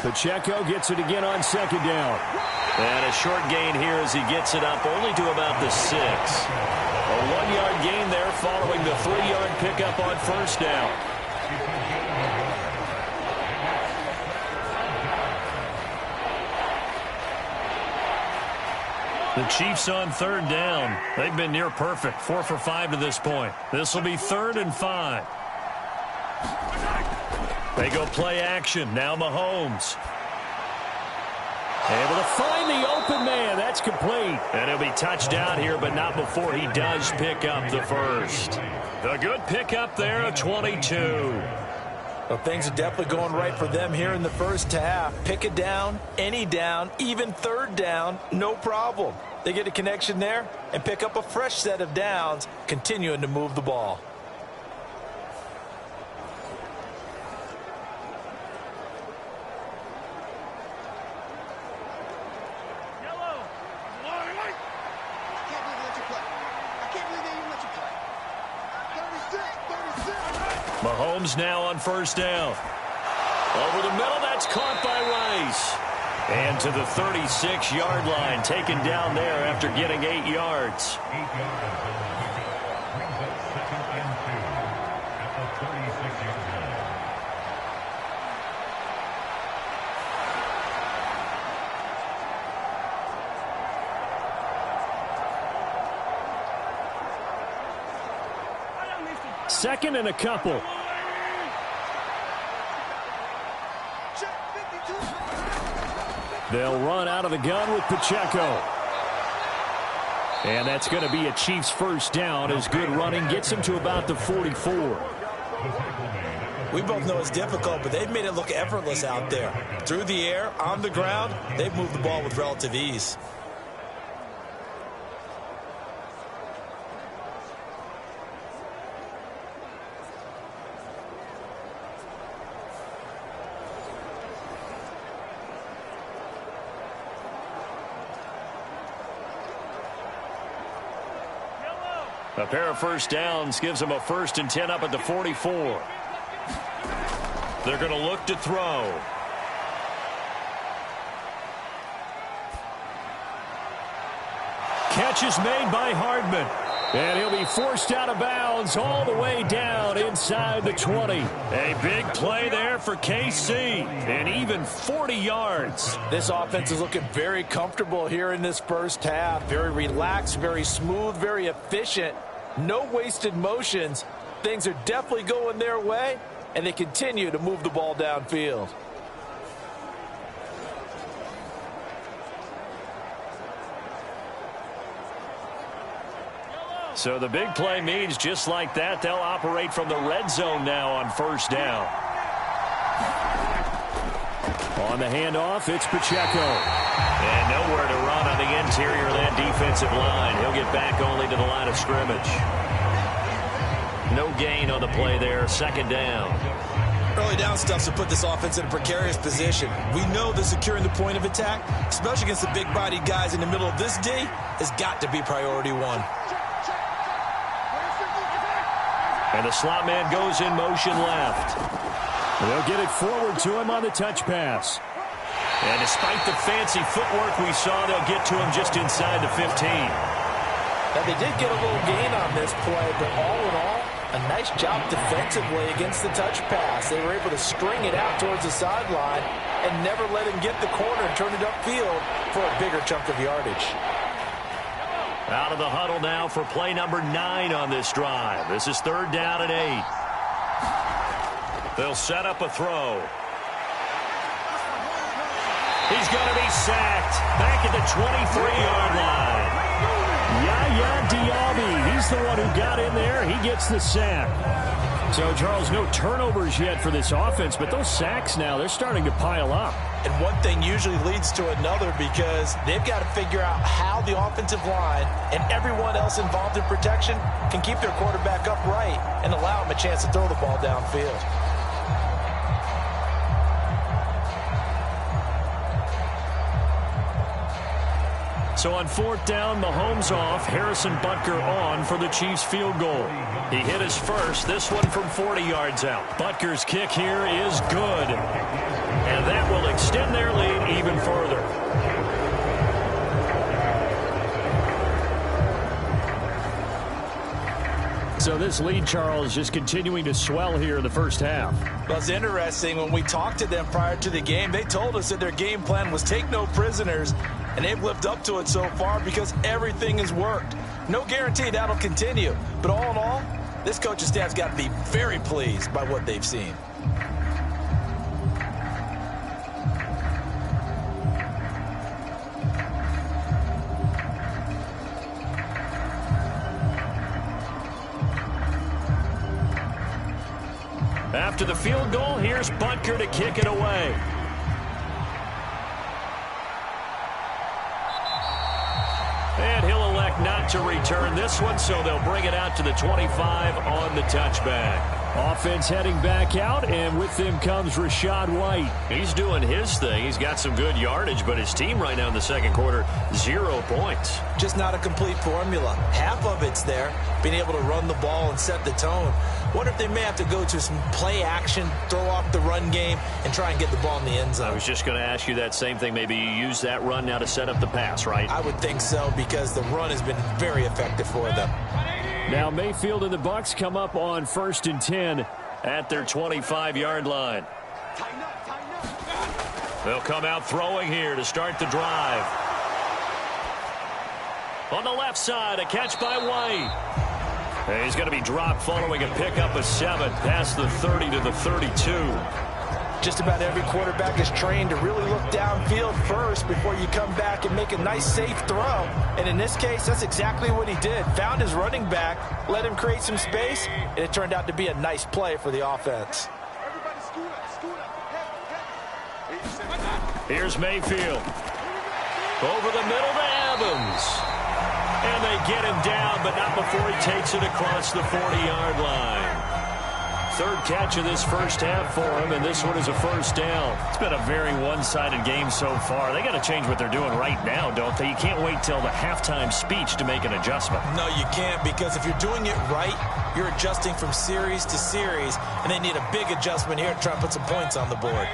Pacheco gets it again on 2nd down. And a short gain here as he gets it up only to about the 6. A 1-yard gain there following the 3-yard pickup on 1st down. The Chiefs on 3rd down. They've been near perfect. 4 for 5 to this point. This will be 3rd and 5. They go play action. Now Mahomes. Able to find the open man. That's complete. And he'll be touched down here, but not before he does pick up the first. The good pickup there of 22. Well, things are definitely going right for them here in the first half. Pick a down, any down, even 3rd down, no problem. They get a connection there and pick up a fresh set of downs, continuing to move the ball. Mahomes now on 1st down. Over the middle, that's caught by Rice. And to the 36-yard line, taken down there after getting 8 yards. 2nd and a couple. They'll run out of the gun with Pacheco. And that's going to be a Chiefs first down as good running gets him to about the 44. We both know it's difficult, but they've made it look effortless out there. Through the air, on the ground, they've moved the ball with relative ease. A pair of first downs gives them a 1st and 10 up at the 44. They're going to look to throw. Catch is made by Hardman. And he'll be forced out of bounds all the way down inside the 20. A big play there for KC. And even 40 yards. This offense is looking very comfortable here in this first half. Very relaxed, very smooth, very efficient. No wasted motions. Things are definitely going their way, and they continue to move the ball downfield. So the big play means just like that, they'll operate from the red zone now on first down. On the handoff, it's Pacheco. And nowhere to run on the interior of that defensive line. He'll get back only to the line of scrimmage. No gain on the play there, 2nd down. Early down stuff to put this offense in a precarious position. We know that securing the point of attack, especially against the big-bodied guys in the middle of this D, has got to be priority one. And the slot man goes in motion left. They'll get it forward to him on the touch pass. And despite the fancy footwork we saw, they'll get to him just inside the 15. Now, they did get a little gain on this play, but all in all, a nice job defensively against the touch pass. They were able to string it out towards the sideline and never let him get the corner and turn it upfield for a bigger chunk of yardage. Out of the huddle now for play number 9 on this drive. This is 3rd down and 8. They'll set up a throw. He's going to be sacked back at the 23-yard line. Yaya Diaby, he's the one who got in there. He gets the sack. So, Charles, no turnovers yet for this offense, but those sacks now, they're starting to pile up. And one thing usually leads to another because they've got to figure out how the offensive line and everyone else involved in protection can keep their quarterback upright and allow him a chance to throw the ball downfield. So on 4th down, Mahomes off, Harrison Butker on for the Chiefs field goal. He hit his first, this one from 40 yards out. Butker's kick here is good. And that will extend their lead even further. So this lead, Charles, just continuing to swell here in the first half. Well, it's interesting. When we talked to them prior to the game, they told us that their game plan was take no prisoners, and they've lived up to it so far because everything has worked. No guarantee that'll continue. But all in all, this coaching staff's got to be very pleased by what they've seen. After the field goal, here's Butker to kick it away. And he'll elect not to return this one, so they'll bring it out to the 25 on the touchback. Offense heading back out, and with them comes Rachaad White. He's doing his thing. He's got some good yardage, but his team right now in the second quarter, 0 points. Just not a complete formula. Half of it's there, being able to run the ball and set the tone. Wonder if they may have to go to some play action, throw off the run game, and try and get the ball in the end zone. I was just going to ask you that same thing. Maybe you use that run now to set up the pass, right? I would think so because the run has been very effective for them. Now Mayfield and the Bucs come up on 1st and 10 at their 25-yard line. They'll come out throwing here to start the drive. On the left side, a catch by White. And he's going to be dropped following a pickup of 7 past the 30 to the 32. Just about every quarterback is trained to really look downfield first before you come back and make a nice, safe throw. And in this case, that's exactly what he did. Found his running back, let him create some space, and it turned out to be a nice play for the offense. Here's Mayfield. Over the middle to Evans. And they get him down, but not before he takes it across the 40-yard line. Third catch of this first half for him, and this one is a first down. It's been a very one-sided game so far. They got to change what they're doing right now, don't they? You can't wait till the halftime speech to make an adjustment. No, you can't, because if you're doing it right, you're adjusting from series to series, and they need a big adjustment here to try and put some points on the board.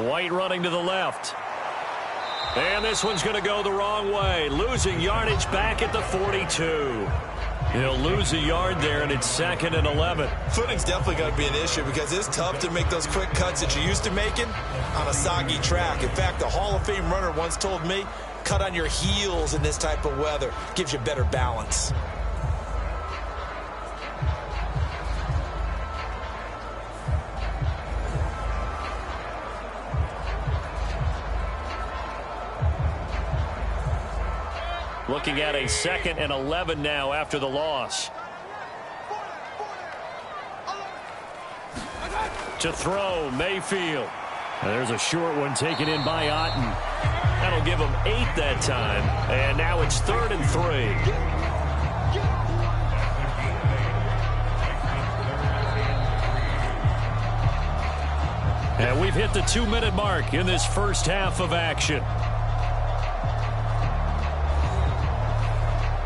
White running to the left. And this one's going to go the wrong way. Losing yardage back at the 42. He'll lose a yard there, and it's 2nd and 11. Footing's definitely going to be an issue because it's tough to make those quick cuts that you're used to making on a soggy track. In fact, a Hall of Fame runner once told me, cut on your heels in this type of weather. Gives you better balance. Looking at a 2nd and 11 now after the loss. To throw, Mayfield. And there's a short one taken in by Otten. That'll give him 8 that time. And now it's 3rd and 3. And we've hit the 2-minute mark in this first half of action.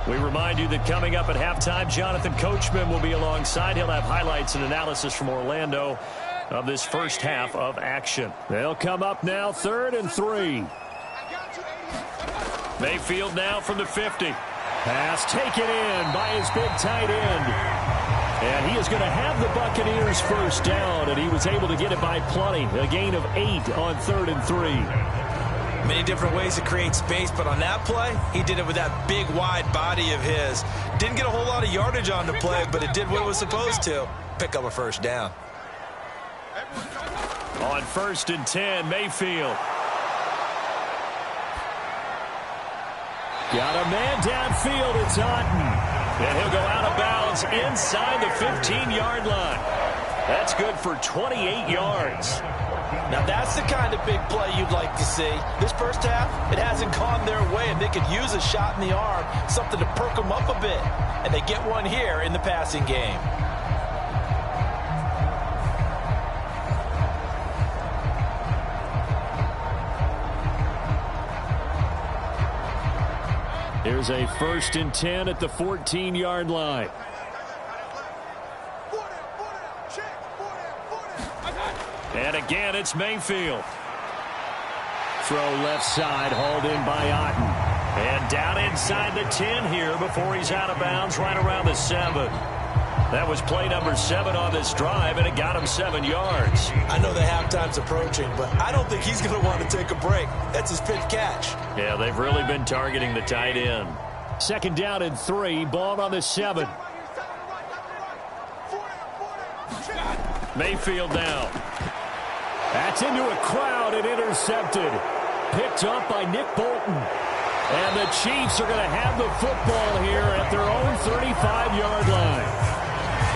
We remind you that coming up at halftime, Jonathan Coachman will be alongside. He'll have highlights and analysis from Orlando of this first half of action. They'll come up now, 3rd and 3. Mayfield now from the 50. Pass taken in by his big tight end. And he is going to have the Buccaneers first down, and he was able to get it by plenty. A gain of 8 on 3rd and 3. Many different ways to create space, but on that play, he did it with that big, wide body of his. Didn't get a whole lot of yardage on the play, but it did what it was supposed to. Pick up a first down. On 1st and 10, Mayfield. Got a man downfield. It's Otten. And he'll go out of bounds inside the 15-yard line. That's good for 28 yards. Now that's the kind of big play you'd like to see. This first half, it hasn't gone their way, and they could use a shot in the arm, something to perk them up a bit. And they get one here in the passing game. Here's a 1st and 10 at the 14-yard line. And again, it's Mayfield. Throw left side, hauled in by Otten. And down inside the 10 here before he's out of bounds right around the 7. That was play number 7 on this drive, and it got him 7 yards. I know the halftime's approaching, but I don't think he's going to want to take a break. That's his fifth catch. Yeah, they've really been targeting the tight end. 2nd down and 3, ball on the 7. Mayfield now. That's into a crowd and intercepted. Picked up by Nick Bolton. And the Chiefs are going to have the football here at their own 35-yard line.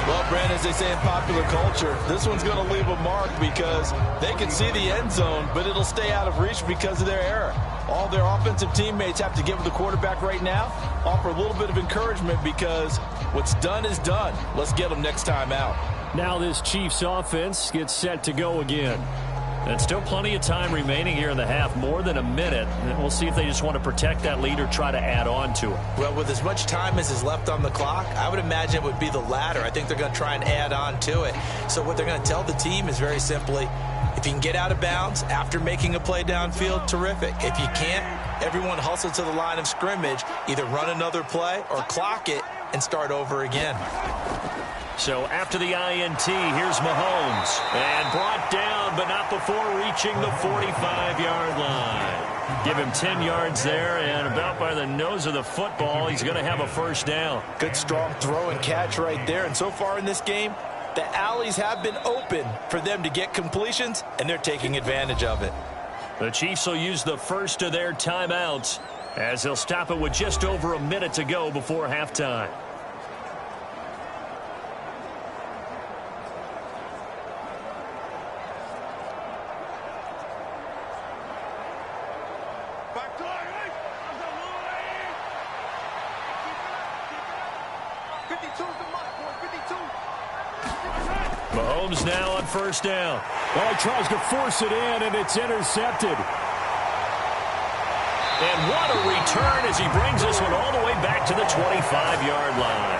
Well, Brandon, as they say in popular culture, this one's going to leave a mark because they can see the end zone, but it'll stay out of reach because of their error. All their offensive teammates have to give the quarterback right now, offer a little bit of encouragement because what's done is done. Let's get them next time out. Now this Chiefs offense gets set to go again. And still plenty of time remaining here in the half, more than a minute. And we'll see if they just want to protect that lead or try to add on to it. Well, with as much time as is left on the clock, I would imagine it would be the latter. I think they're going to try and add on to it. So what they're going to tell the team is very simply, if you can get out of bounds after making a play downfield, terrific. If you can't, everyone hustle to the line of scrimmage, either run another play or clock it and start over again. So after the INT, here's Mahomes. And brought down but not before reaching the 45-yard line. Give him 10 yards there, and about by the nose of the football, he's going to have a first down. Good, strong throw and catch right there. And so far in this game, the alleys have been open for them to get completions, and they're taking advantage of it. The Chiefs will use the first of their timeouts as they'll stop it with just over a minute to go before halftime. Mahomes now on first down. Well, he tries to force it in, and it's intercepted. And what a return as he brings this one all the way back to the 25-yard line.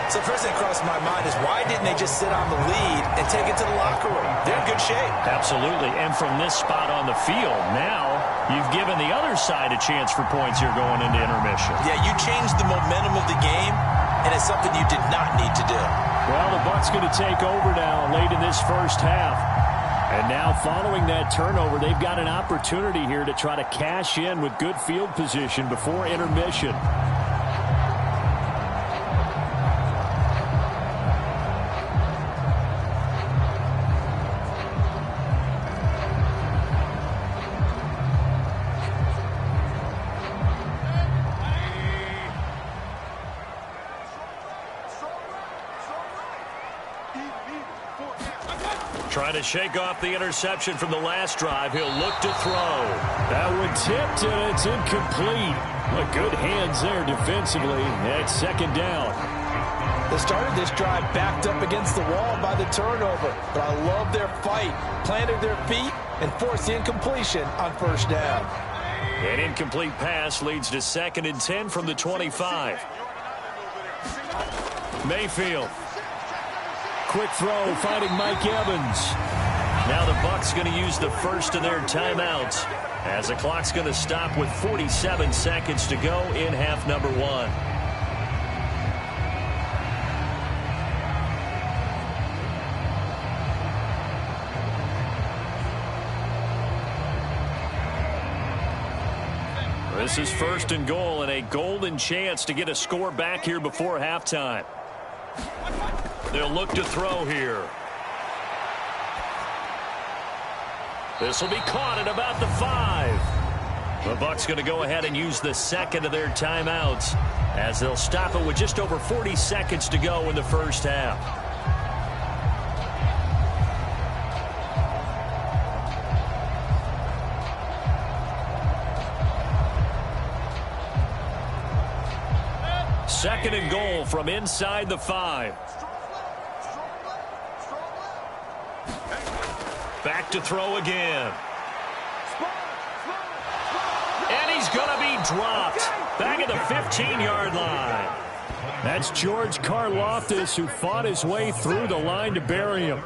So first thing crossed my mind is why didn't they just sit on the lead and take it to the locker room? They're in good shape. Absolutely. And from this spot on the field, now you've given the other side a chance for points here going into intermission. Yeah, you changed the momentum of the game, and it's something you did not need to do. Well, the Bucs going to take over now late in this first half. And now following that turnover, they've got an opportunity here to try to cash in with good field position before intermission. Trying to shake off the interception from the last drive. He'll look to throw. That one tipped, and it's incomplete. Well, good hands there defensively at second down. They started this drive backed up against the wall by the turnover, but I love their fight. Planted their feet and forced the incompletion on first down. An incomplete pass leads to 2nd and 10 from the 25. Mayfield. Quick throw, finding Mike Evans. Now the Bucs going to use the first of their timeouts as the clock's going to stop with 47 seconds to go in half number 1. This is 1st and goal and a golden chance to get a score back here before halftime. They'll look to throw here. This will be caught at about the 5. The Bucs going to go ahead and use the second of their timeouts as they'll stop it with just over 40 seconds to go in the first half. Second and goal from inside the 5. Back to throw again. And he's going to be dropped. Back at the 15-yard line. That's George Karlaftis, who fought his way through the line to bury him.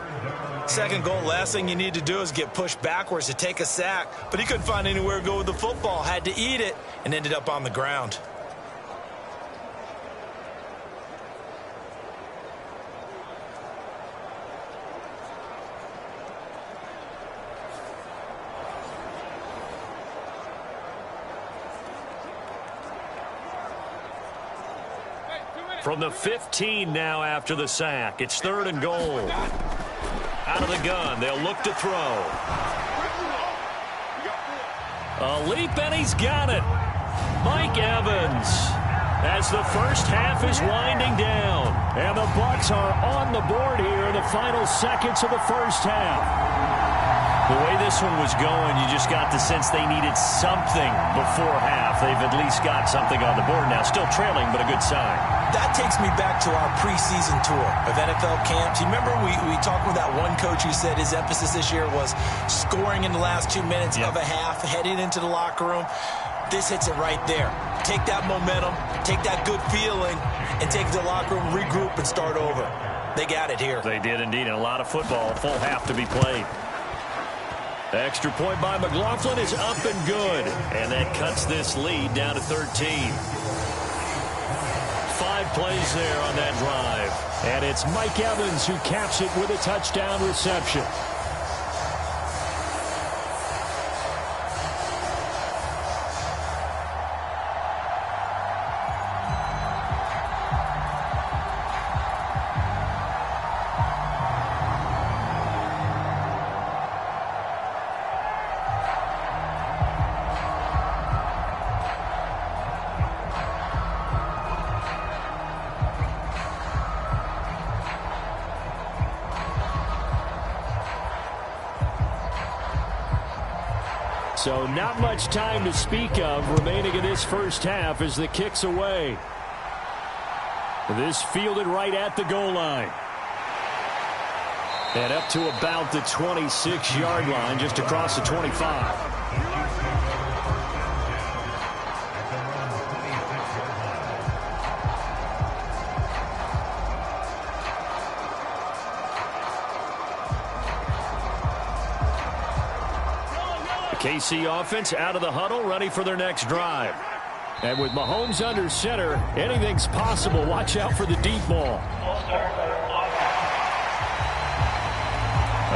Second goal, last thing you need to do is get pushed backwards to take a sack. But he couldn't find anywhere to go with the football. Had to eat it and ended up on the ground. From the 15 now after the sack. It's 3rd and goal. Out of the gun. They'll look to throw. A leap, and he's got it. Mike Evans. As the first half is winding down. And the Bucs are on the board here in the final seconds of the first half. The way this one was going, you just got the sense they needed something before half. They've at least got something on the board now. Still trailing, but a good sign. That takes me back to our preseason tour of NFL camps. You remember we talked with that one coach who said his emphasis this year was scoring in the last 2 minutes of a half, heading into the locker room. This hits it right there. Take that momentum, take that good feeling, and take it to the locker room, regroup, and start over. They got it here. They did indeed, and a lot of football, full half to be played. The extra point by McLaughlin is up and good, and that cuts this lead down to 13. 5 plays there on that drive. And it's Mike Evans who caps it with a touchdown reception. So not much time to speak of remaining in this first half as the kick's away. This fielded right at the goal line. And up to about the 26-yard line, just across the 25. KC offense out of the huddle, ready for their next drive. And with Mahomes under center, anything's possible. Watch out for the deep ball.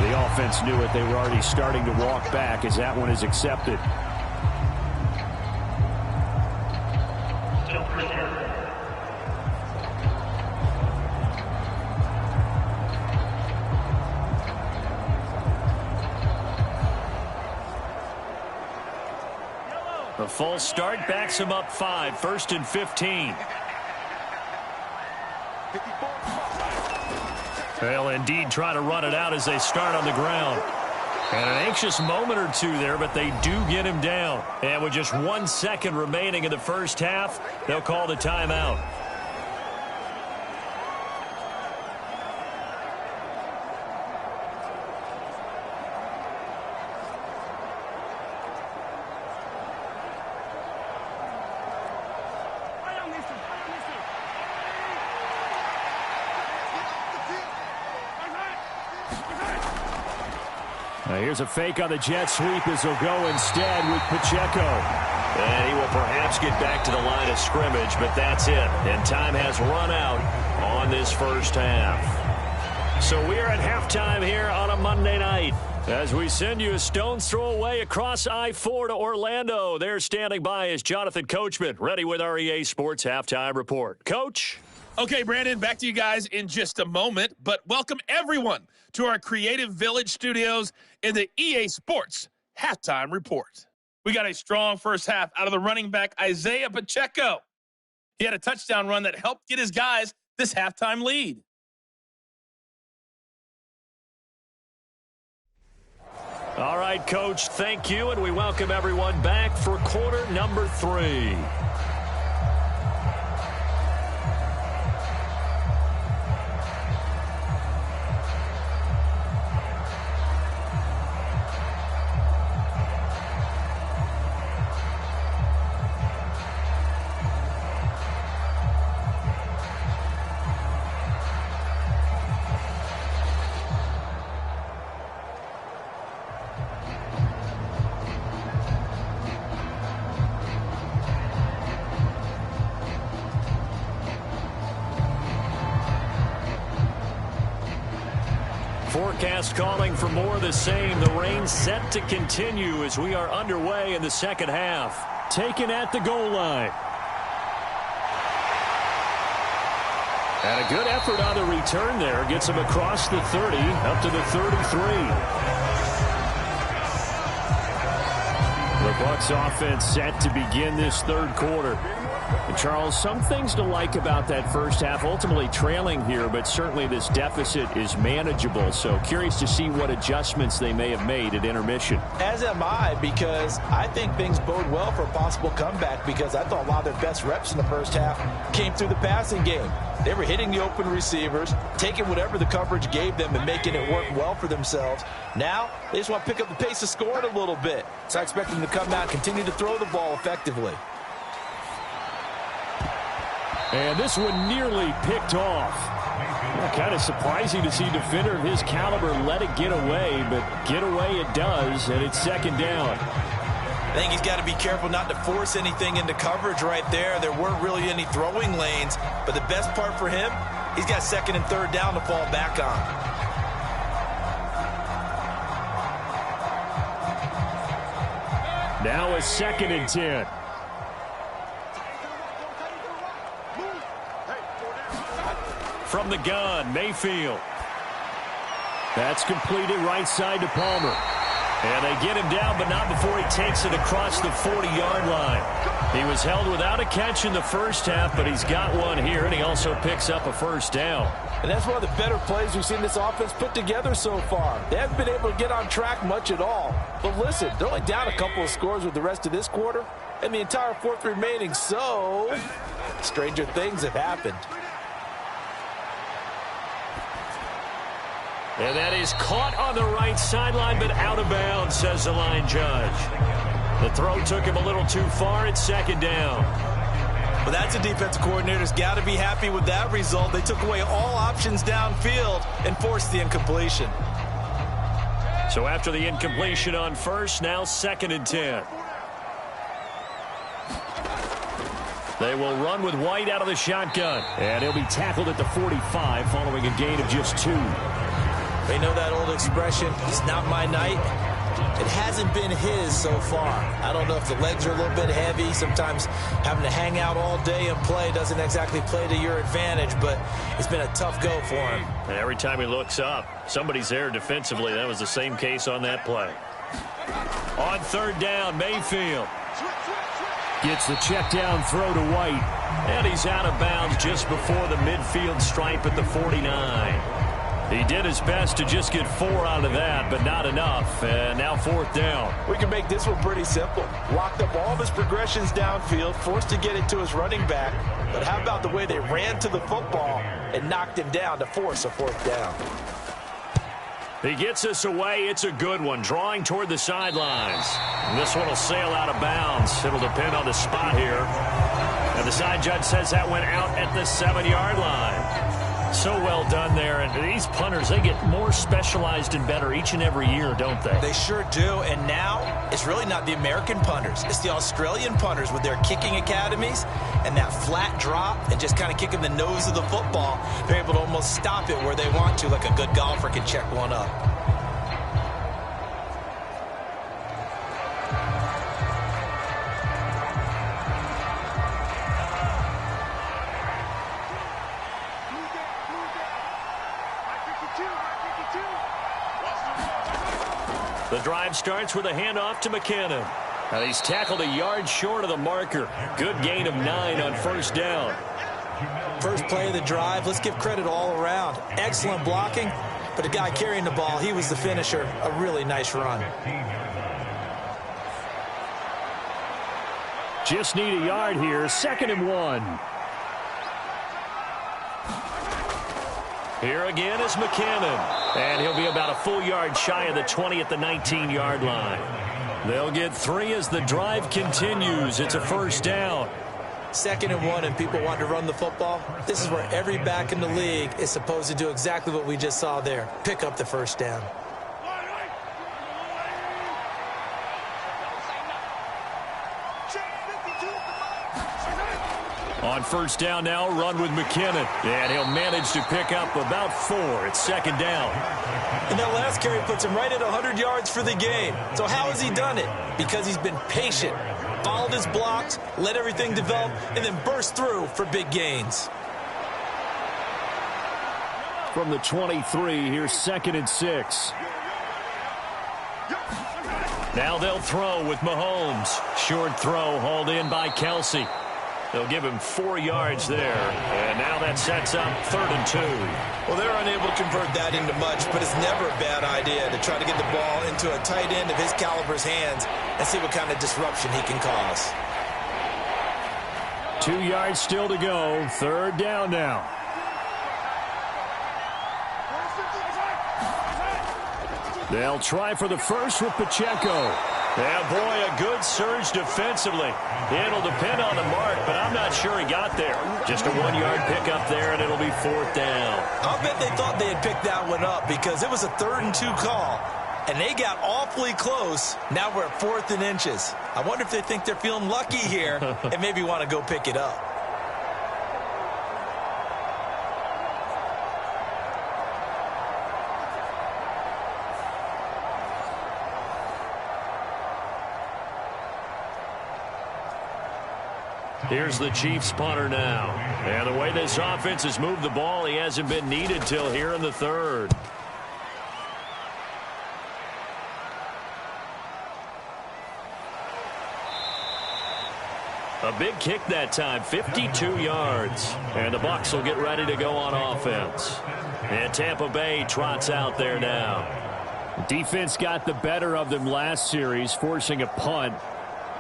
The offense knew it. They were already starting to walk back as that one is accepted. The false start backs him up 5, 1st and 15. They'll indeed try to run it out as they start on the ground. And an anxious moment or two there, but they do get him down. And with just 1 second remaining in the first half, they'll call the timeout. Here's a fake on the jet sweep as he'll go instead with Pacheco. And he will perhaps get back to the line of scrimmage, but that's it. And time has run out on this first half. So we're at halftime here on a Monday night as we send you a stone's throw away across I-4 to Orlando. There standing by is Jonathan Coachman, ready with our EA Sports Halftime Report. Coach? Okay, Brandon, back to you guys in just a moment, but welcome everyone to our Creative Village studios in the EA Sports Halftime Report. We got a strong first half out of the running back Isaiah Pacheco. He had a touchdown run that helped get his guys this halftime lead. All right, Coach, thank you, and we welcome everyone back for quarter number 3. Forecast calling for more of the same. The rain set to continue as we are underway in the second half. Taken at the goal line. And a good effort on the return there. Gets him across the 30, up to the 33. The Bucs offense set to begin this third quarter. And Charles, some things to like about that first half. Ultimately trailing here, but certainly this deficit is manageable. So curious to see what adjustments they may have made at intermission. As am I, because I think things bode well for a possible comeback, because I thought a lot of their best reps in the first half came through the passing game. They were hitting the open receivers, taking whatever the coverage gave them and making it work well for themselves. Now, they just want to pick up the pace of scoring a little bit. So I expect them to come out and continue to throw the ball effectively. And this one nearly picked off. Kind of surprising to see a defender of his caliber let it get away, but get away it does, and it's second down. I think he's got to be careful not to force anything into coverage right there. There weren't really any throwing lanes, but the best part for him, he's got second and third down to fall back on. Now a 2nd and 10. From the gun, Mayfield. That's completed right side to Palmer. And they get him down, but not before he takes it across the 40-yard line. He was held without a catch in the first half, but he's got one here, and he also picks up a first down. And that's one of the better plays we've seen this offense put together so far. They haven't been able to get on track much at all. But listen, they're only down a couple of scores with the rest of this quarter and the entire fourth remaining, so stranger things have happened. And that is caught on the right sideline, but out of bounds, says the line judge. The throw took him a little too far. It's second down. Well, that's a defensive coordinator's got to be happy with that result. They took away all options downfield and forced the incompletion. So after the incompletion on first, now 2nd and 10. They will run with White out of the shotgun. And he'll be tackled at the 45 following a gain of just 2. They know that old expression, it's not my night. It hasn't been his so far. I don't know if the legs are a little bit heavy. Sometimes having to hang out all day and play doesn't exactly play to your advantage, but it's been a tough go for him. And every time he looks up, somebody's there defensively. That was the same case on that play. On 3rd down, Mayfield gets the check down throw to White. And he's out of bounds just before the midfield stripe at the 49. He did his best to just get 4 out of that, but not enough. And now 4th down. We can make this one pretty simple. Locked up all of his progressions downfield, forced to get it to his running back. But how about the way they ran to the football and knocked him down to force a 4th down? He gets us away. It's a good one, drawing toward the sidelines. And this one will sail out of bounds. It'll depend on the spot here. And the side judge says that went out at the 7-yard line. So well done there. And these punters, they get more specialized and better each and every year, don't they? They sure do. And now it's really not the American punters. It's the Australian punters with their kicking academies and that flat drop and just kind of kicking the nose of the football. They're able to almost stop it where they want to, like a good golfer can check one up. The drive starts with a handoff to McKinnon. Now he's tackled a yard short of the marker. Good gain of 9 on 1st down. First play of the drive, let's give credit all around. Excellent blocking, but the guy carrying the ball, he was the finisher. A really nice run. Just need a yard here. 2nd and 1. Here again is McKinnon. And he'll be about a full yard shy of the 20 at the 19-yard line. They'll get 3 as the drive continues. It's a 1st down. 2nd and 1, and people want to run the football. This is where every back in the league is supposed to do exactly what we just saw there. Pick up the 1st down. On 1st down now, run with McKinnon. And he'll manage to pick up about 4. It's 2nd down. And that last carry puts him right at 100 yards for the game. So how has he done it? Because he's been patient, followed his blocks, let everything develop, and then burst through for big gains. From the 23, here's 2nd and 6. Now they'll throw with Mahomes. Short throw hauled in by Kelsey. They'll give him 4 yards there. And now that sets up 3rd and 2. Well, they're unable to convert that into much, but it's never a bad idea to try to get the ball into a tight end of his caliber's hands and see what kind of disruption he can cause. 2 yards still to go. 3rd down now. They'll try for the first with Pacheco. Yeah, boy, a good surge defensively. It'll depend on the mark, but I'm not sure he got there. Just a 1-yard pickup there, and it'll be 4th down. I'll bet they thought they had picked that one up because it was a 3rd and 2 call, and they got awfully close. Now we're at 4th and inches. I wonder if they think they're feeling lucky here and maybe want to go pick it up. Here's the Chiefs punter now. And the way this offense has moved the ball, he hasn't been needed till here in the 3rd. A big kick that time, 52 yards. And the Bucs will get ready to go on offense. And Tampa Bay trots out there now. Defense got the better of them last series, forcing a punt.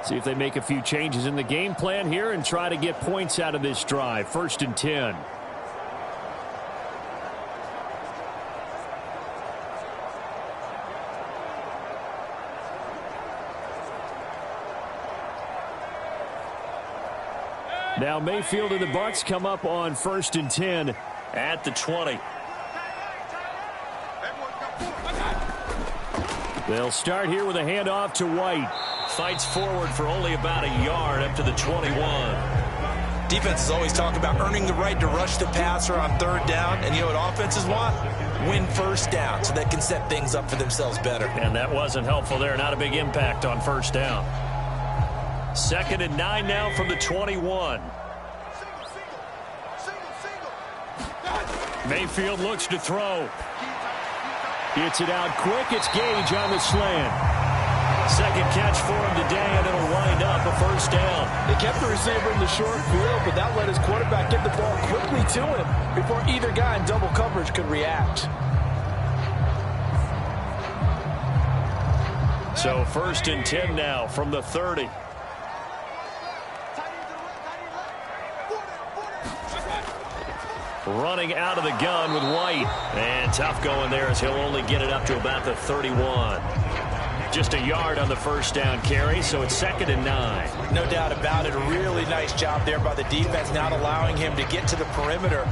See if they make a few changes in the game plan here and try to get points out of this drive. 1st and 10. Now Mayfield and the Bucs come up on 1st and 10 at the 20. They'll start here with a handoff to White. Fights forward for only about a yard up to the 21. Defenses always talk about earning the right to rush the passer on 3rd down. And you know what offenses want? Win 1st down so they can set things up for themselves better. And that wasn't helpful there. Not a big impact on 1st down. 2nd and 9 now from the 21. Mayfield looks to throw. Gets it out quick. It's Gage on the slant. 2nd catch for him today, and it'll wind up a 1st down. They kept the receiver in the short field, but that let his quarterback get the ball quickly to him before either guy in double coverage could react. So 1st and 10 now from the 30. Running out of the gun with White. And tough going there as he'll only get it up to about the 31. Just a yard on the 1st down carry, so it's 2nd and 9. No doubt about it. A really nice job there by the defense, not allowing him to get to the perimeter.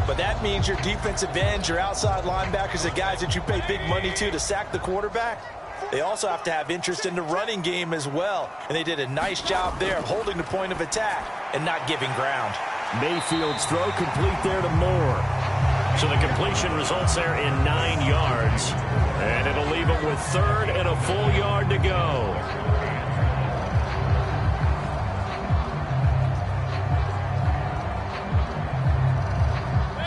But that means your defensive ends, your outside linebackers, the guys that you pay big money to sack the quarterback, they also have to have interest in the running game as well. And they did a nice job there of holding the point of attack and not giving ground. Mayfield's throw complete there to Moore. So the completion results there in 9 yards. And it'll leave him with 3rd and a full yard to go.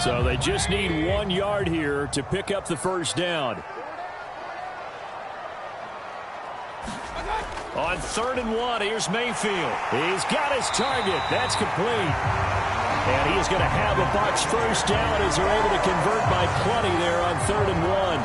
So they just need 1 yard here to pick up the 1st down. On 3rd and 1, here's Mayfield. He's got his target. That's complete. And he is going to have a Bucs 1st down as they're able to convert by plenty there on 3rd and 1.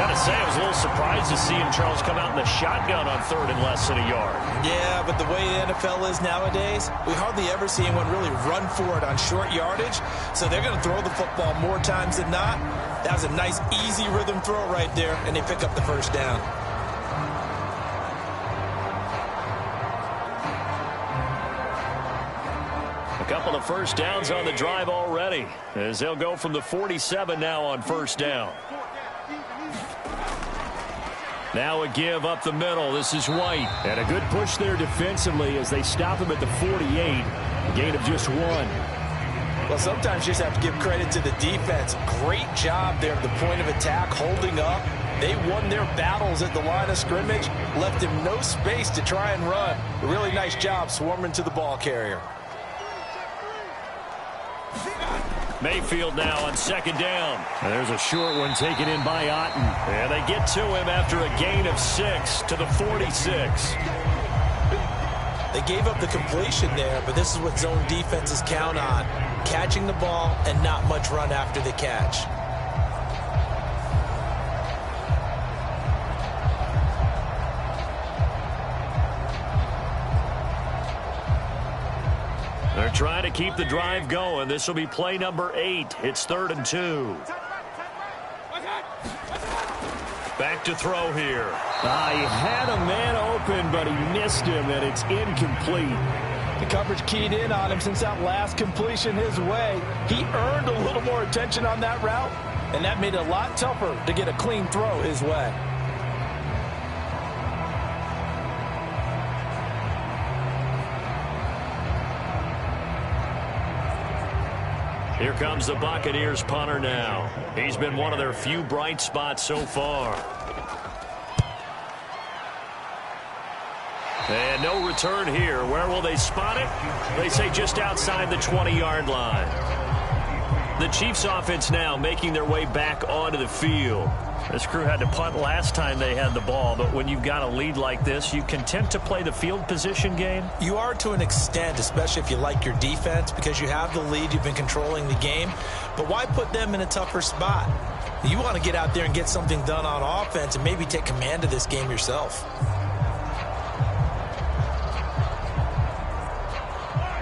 Gotta say, I was a little surprised to see him, Charles, come out in the shotgun on 3rd and less than a yard. Yeah, but the way the NFL is nowadays, we hardly ever see anyone really run for it on short yardage. So they're going to throw the football more times than not. That was a nice, easy rhythm throw right there, and they pick up the 1st down. A couple of 1st downs on the drive already, as they'll go from the 47 now on 1st down. Now a give up the middle. This is White. And a good push there defensively as they stop him at the 48. A gain of just 1. Well, sometimes you just have to give credit to the defense. Great job there at the point of attack, holding up. They won their battles at the line of scrimmage, left him no space to try and run. A really nice job swarming to the ball carrier. Mayfield now on 2nd down. And there's a short one taken in by Otten. And they get to him after a gain of 6 to the 46. They gave up the completion there, but this is what zone defenses count on. Catching the ball and not much run after the catch. They're trying to keep the drive going. This will be play number 8. It's 3rd and 2. Back to throw here. He had a man open, but he missed him, and it's incomplete. The coverage keyed in on him since that last completion his way. He earned a little more attention on that route, and that made it a lot tougher to get a clean throw his way. Here comes the Buccaneers punter now. He's been one of their few bright spots so far. And no return here. Where will they spot it? They say just outside the 20-yard line. The Chiefs offense now making their way back onto the field. This crew had to punt last time they had the ball, but when you've got a lead like this, you content to play the field position game? You are to an extent, especially if you like your defense, because you have the lead, you've been controlling the game. But why put them in a tougher spot? You want to get out there and get something done on offense and maybe take command of this game yourself.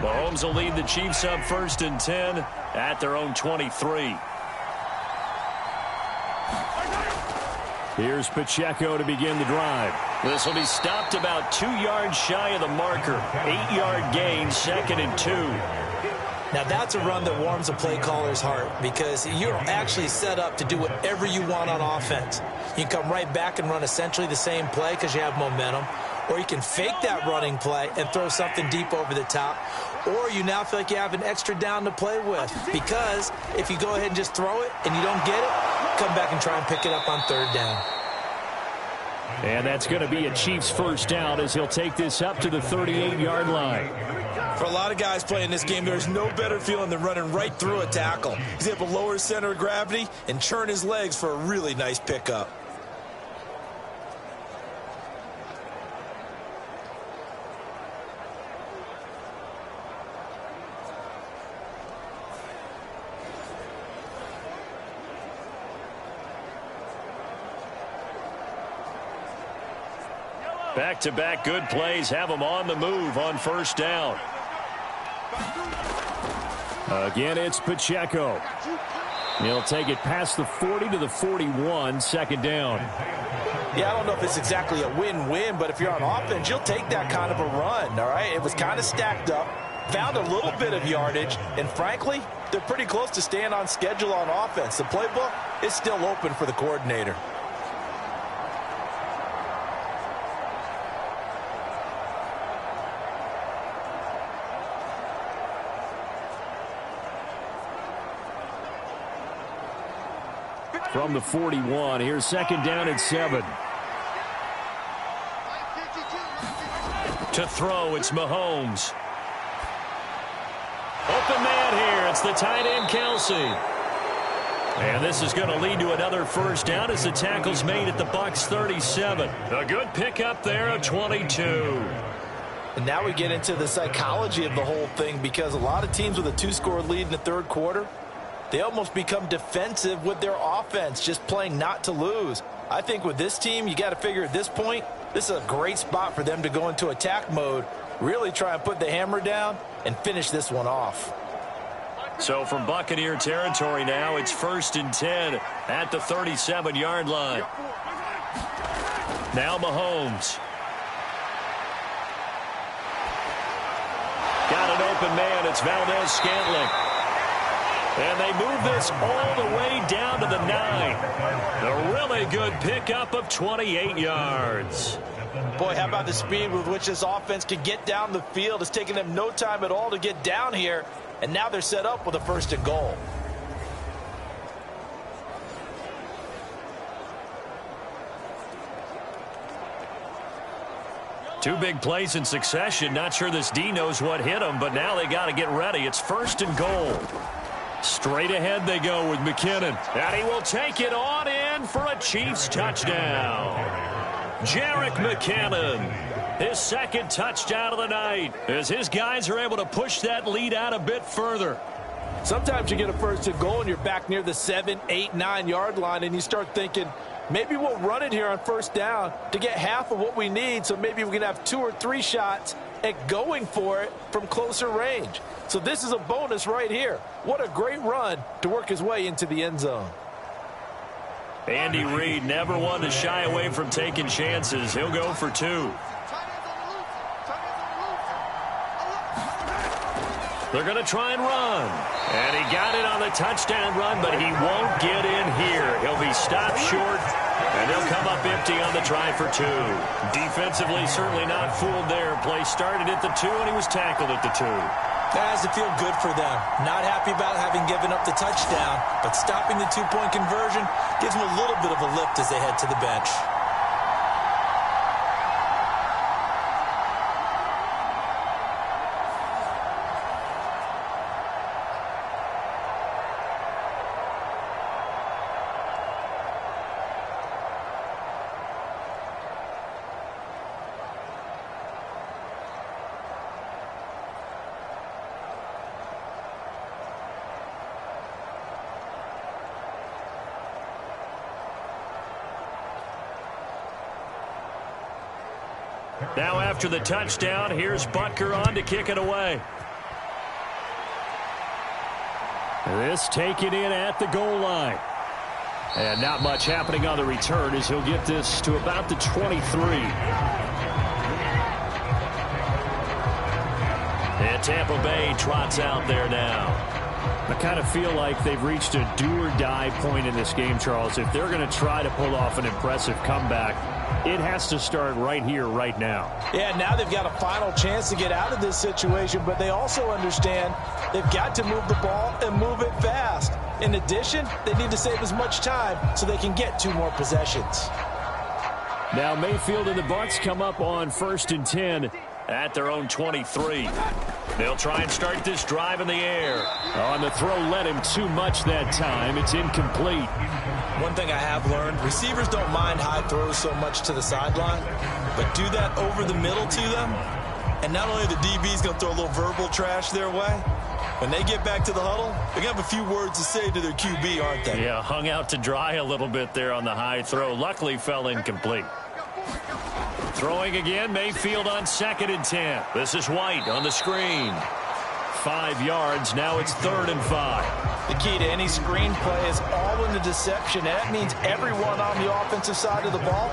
Mahomes will lead the Chiefs up 1st and 10 at their own 23. Here's Pacheco to begin the drive. This will be stopped about 2 yards shy of the marker. 8-yard gain, 2nd and 2. Now that's a run that warms a play caller's heart because you're actually set up to do whatever you want on offense. You can come right back and run essentially the same play because you have momentum, or you can fake that running play and throw something deep over the top, or you now feel like you have an extra down to play with because if you go ahead and just throw it and you don't get it, come back and try and pick it up on 3rd down. And that's going to be a Chiefs first down as he'll take this up to the 38-yard line. For a lot of guys playing this game, there's no better feeling than running right through a tackle. He's able to lower his center of gravity and churn his legs for a really nice pickup. Back-to-back good plays have them on the move on 1st down. Again, it's Pacheco. He'll take it past the 40 to the 41, 2nd down. Yeah, I don't know if it's exactly a win-win, but if you're on offense, you'll take that kind of a run, all right? It was kind of stacked up, found a little bit of yardage, and frankly, they're pretty close to staying on schedule on offense. The playbook is still open for the coordinator. From the 41, here's 2nd down and 7. To throw, it's Mahomes. Open man here. It's the tight end, Kelsey. And this is going to lead to another 1st down as the tackle's made at the Bucs 37. A good pickup there of 22. And now we get into the psychology of the whole thing because a lot of teams with a 2-score lead in the 3rd quarter, they almost become defensive with their offense, just playing not to lose. I think with this team, you got to figure at this point, this is a great spot for them to go into attack mode, really try and put the hammer down and finish this one off. So from Buccaneer territory now, it's 1st and 10 at the 37-yard line. Now Mahomes. Got an open man. It's Valdez-Scantling. And they move this all the way down to the 9. A really good pickup of 28 yards. Boy, how about the speed with which this offense can get down the field? It's taking them no time at all to get down here. And now they're set up with a 1st and goal. Two big plays in succession. Not sure this D knows what hit him, but now they got to get ready. It's 1st and goal. Straight ahead they go with McKinnon. And he will take it on in for a Chiefs touchdown. Jerick McKinnon, his 2nd touchdown of the night, as his guys are able to push that lead out a bit further. Sometimes you get a 1st and goal and you're back near the 7, 8, 9-yard line and you start thinking, maybe we'll run it here on 1st down to get half of what we need, so maybe we can have 2 or 3 shots at going for it from closer range. So this is a bonus right here. What a great run to work his way into the end zone. Andy Reid never one to shy away from taking chances. He'll go for 2. They're going to try and run. And he got it on the touchdown run, but he won't get in here. He'll be stopped short, and they'll come up empty on the try for 2. Defensively, certainly not fooled there. Play started at the 2, and he was tackled at the 2. That has to feel good for them. Not happy about having given up the touchdown, but stopping the 2-point conversion gives them a little bit of a lift as they head to the bench. Now after the touchdown, here's Butker on to kick it away. This taken in at the goal line. And not much happening on the return as he'll get this to about the 23. And Tampa Bay trots out there now. I kind of feel like they've reached a do-or-die point in this game, Charles. If they're going to try to pull off an impressive comeback, it has to start right here, right now. Yeah, now they've got a final chance to get out of this situation, but they also understand they've got to move the ball and move it fast. In addition, they need to save as much time so they can get 2 more possessions. Now Mayfield and the Bucs come up on 1st and 10 at their own 23. They'll try and start this drive in the air. On the throw, led him too much that time. It's incomplete. One thing I have learned, receivers don't mind high throws so much to the sideline, but do that over the middle to them, and not only the DB's going to throw a little verbal trash their way, when they get back to the huddle, they're going to have a few words to say to their QB, aren't they? Yeah, hung out to dry a little bit there on the high throw. Luckily fell incomplete. Throwing again, Mayfield on 2nd and 10. This is White on the screen. 5 yards, now it's 3rd and 5. The key to any screen play is all in the deception. And that means everyone on the offensive side of the ball.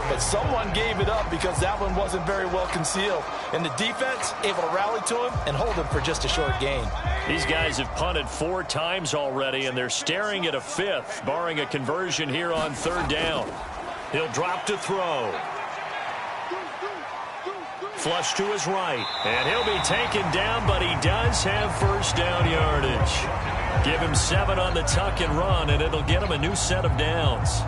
But someone gave it up because that one wasn't very well concealed. And the defense able to rally to him and hold him for just a short gain. These guys have punted 4 times already, and they're staring at a 5th, barring a conversion here on 3rd down. He'll drop to throw. Flush to his right, and he'll be taken down, but he does have 1st down yardage. Give him 7 on the tuck and run, and it'll get him a new set of downs.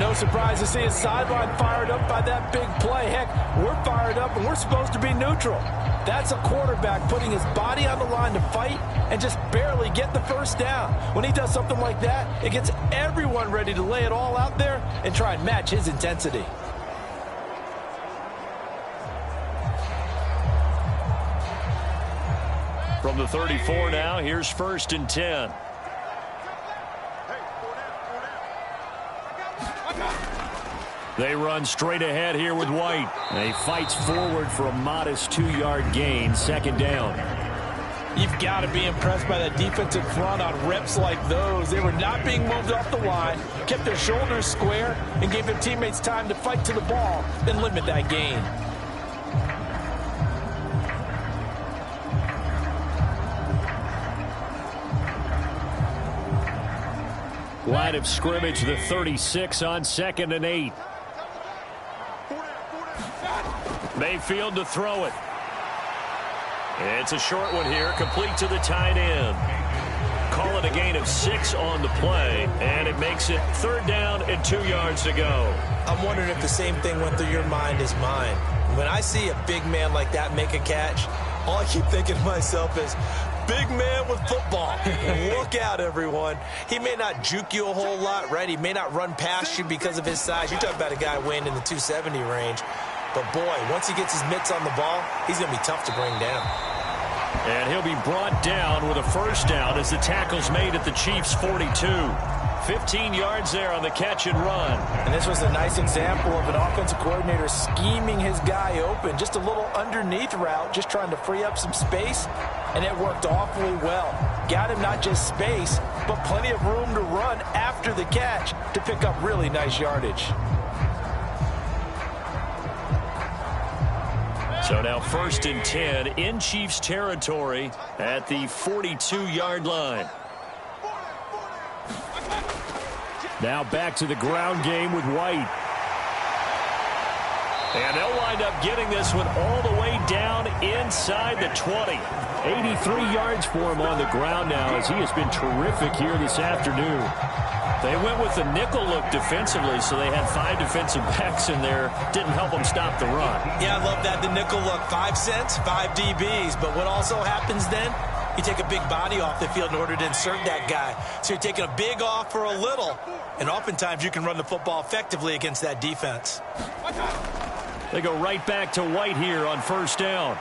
No surprise to see his sideline fired up by that big play. Heck, we're fired up, and we're supposed to be neutral. That's a quarterback putting his body on the line to fight and just barely get the 1st down. When he does something like that, it gets everyone ready to lay it all out there and try and match his intensity. From the 34 now, here's 1st and 10. They run straight ahead here with White. And he fights forward for a modest 2-yard gain, 2nd down. You've got to be impressed by that defensive front on reps like those. They were not being moved off the line, kept their shoulders square, and gave their teammates time to fight to the ball and limit that gain. Line of scrimmage, the 36 on 2nd and 8. Mayfield to throw it. It's a short one here, complete to the tight end. Call it a gain of 6 on the play, and it makes it 3rd down and 2 yards to go. I'm wondering if the same thing went through your mind as mine. When I see a big man like that make a catch, all I keep thinking to myself is, big man with football. Look out, everyone. He may not juke you a whole lot, right? He may not run past you because of his size. You're talking about a guy weighing in the 270 range. But, boy, once he gets his mitts on the ball, he's going to be tough to bring down. And he'll be brought down with a 1st down as the tackle's made at the Chiefs' 42. 15 yards there on the catch and run. And this was a nice example of an offensive coordinator scheming his guy open. Just a little underneath route, just trying to free up some space, and it worked awfully well. Got him not just space, but plenty of room to run after the catch to pick up really nice yardage. So now 1st and 10 in Chiefs territory at the 42-yard line. Now back to the ground game with White. And they'll wind up getting this one all the way down inside the 20. 83 yards for him on the ground now as he has been terrific here this afternoon. They went with the nickel look defensively, so they had 5 defensive backs in there. Didn't help them stop the run. Yeah, I love that, the nickel look. 5 cents, 5 DBs. But what also happens then, you take a big body off the field in order to insert that guy. So you're taking a big off for a little. And oftentimes you can run the football effectively against that defense. They go right back to White here on 1st down.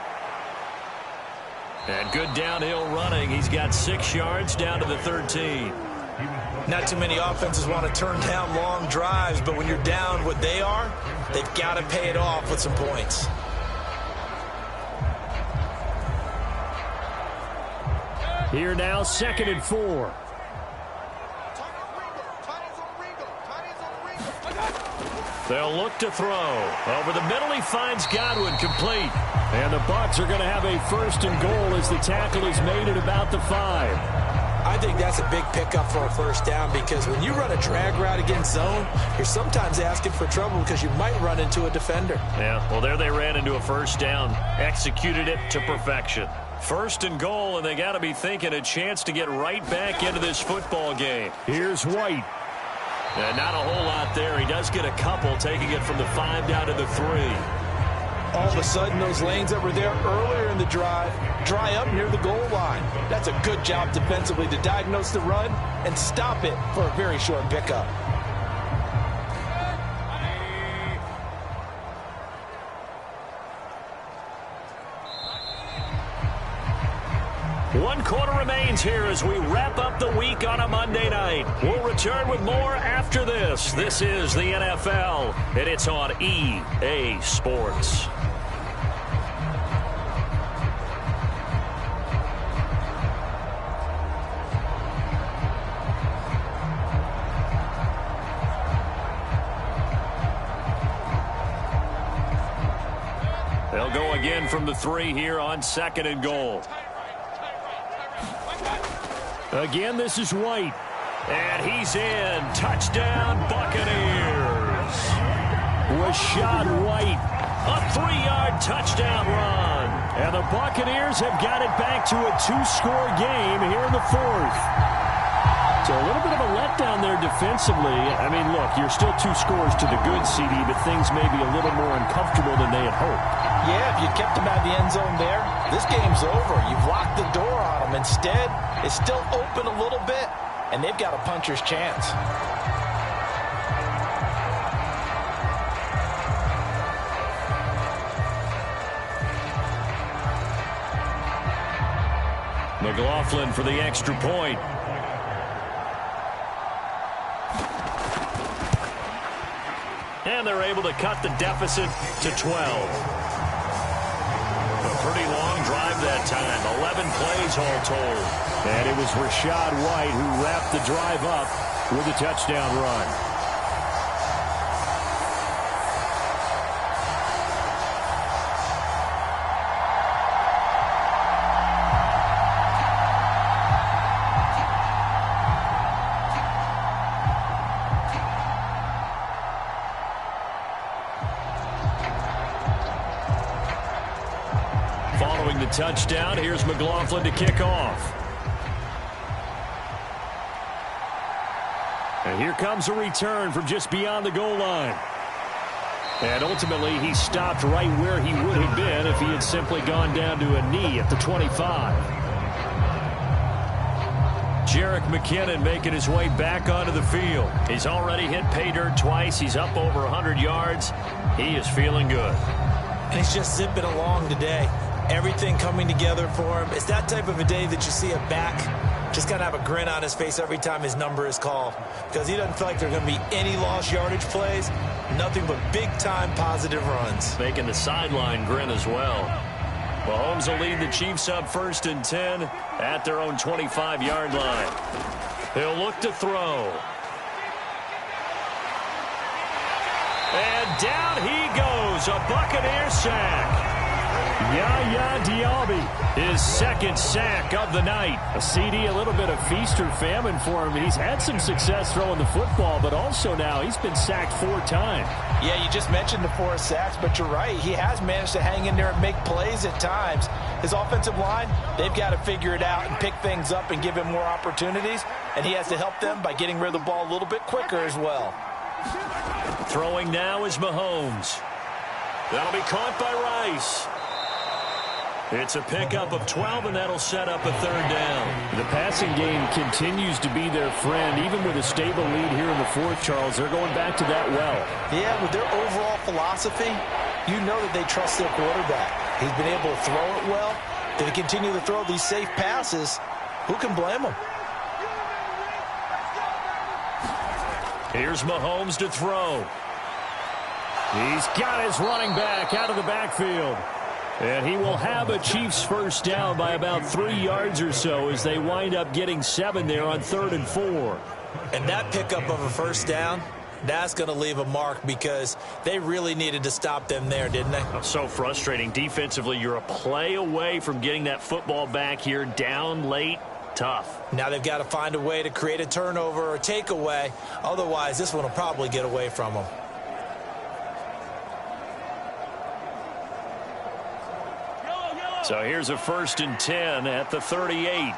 And good downhill running. He's got 6 yards down to the 13. Not too many offenses want to turn down long drives, but when you're down what they are, They've got to pay it off with some points. Here now, 2nd and 4. They'll look to throw. Over the middle, he finds Godwin, complete. And the Bucs are going to have a 1st and goal as the tackle is made at about the 5. I think that's a big pickup for a 1st down, because when you run a drag route against zone, you're sometimes asking for trouble because you might run into a defender. Yeah, well, there they ran into a 1st down. Executed it to perfection. 1st and goal, and they got to be thinking a chance to get right back into this football game. Here's White. And not a whole lot there. He does get a couple, taking it from the 5 down to the 3. All of a sudden, those lanes that were there earlier in the drive dry up near the goal line. That's a good job defensively to diagnose the run and stop it for a very short pickup. One quarter remains here as we wrap up the week on a Monday night. We'll return with more after this. This is the NFL, and it's on EA Sports. They'll go again from the 3 here on 2nd and goal. Again, this is White. And he's in. Touchdown, Buccaneers. Rashad White. A 3-yard touchdown run. And the Buccaneers have got it back to a 2-score game here in the 4th. So a little bit of a letdown there defensively. I mean, look, you're still 2 scores to the good, CD, but things may be a little more uncomfortable than they had hoped. Yeah, if you kept them out of the end zone there, this game's over. You've locked the door on them. Instead, it's still open a little bit, and they've got a puncher's chance. McLaughlin for the extra point. And they're able to cut the deficit to 12. A pretty long drive that time. 11 plays all told. And it was Rashad White who wrapped the drive up with a touchdown run. Following the touchdown, here's McLaughlin to kick off. And here comes a return from just beyond the goal line. And ultimately, he stopped right where he would have been if he had simply gone down to a knee at the 25. Jerick McKinnon making his way back onto the field. He's already hit pay dirt twice. He's up over 100 yards. He is feeling good. And he's just zipping along today. Everything coming together for him. It's that type of a day that you see a back just kind of have a grin on his face every time his number is called, because he doesn't feel like there are going to be any lost yardage plays, nothing but big-time positive runs. Making the sideline grin as well. Mahomes will lead the Chiefs up 1st and 10 at their own 25-yard line. He'll look to throw. And down he goes, a Buccaneer sack. Yaya Diaby, his 2nd sack of the night. A CD, a little bit of feast or famine for him. He's had some success throwing the football, but also now he's been sacked 4 times. Yeah, you just mentioned the 4 sacks, but you're right. He has managed to hang in there and make plays at times. His offensive line, they've got to figure it out and pick things up and give him more opportunities, and he has to help them by getting rid of the ball a little bit quicker as well. Throwing now is Mahomes. That'll be caught by Rice. It's a pickup of 12, and that'll set up a 3rd down. The passing game continues to be their friend. Even with a stable lead here in the 4th, Charles, they're going back to that well. Yeah, with their overall philosophy, you know that they trust their quarterback. He's been able to throw it well. If they continue to throw these safe passes, who can blame them? Here's Mahomes to throw. He's got his running back out of the backfield. And he will have a Chiefs first down by about 3 yards or so as they wind up getting 7 there on 3rd and 4. And that pickup of a first down, that's going to leave a mark because they really needed to stop them there, didn't they? Oh, so frustrating. Defensively, you're a play away from getting that football back here down late. Tough. Now they've got to find a way to create a turnover or takeaway. Otherwise, this one will probably get away from them. So here's a 1st and 10 at the 38.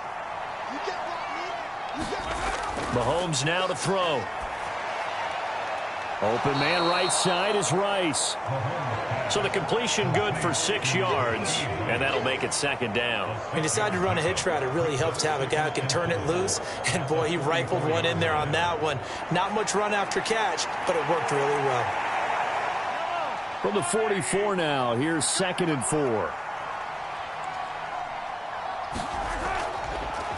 Mahomes now to throw. Open man right side is Rice. So the completion good for 6 yards, and that'll make it 2nd down. When you decide to run a hitch route, it really helps to have a guy who can turn it loose. And, boy, he rifled one in there on that one. Not much run after catch, but it worked really well. From the 44 now, here's 2nd and 4.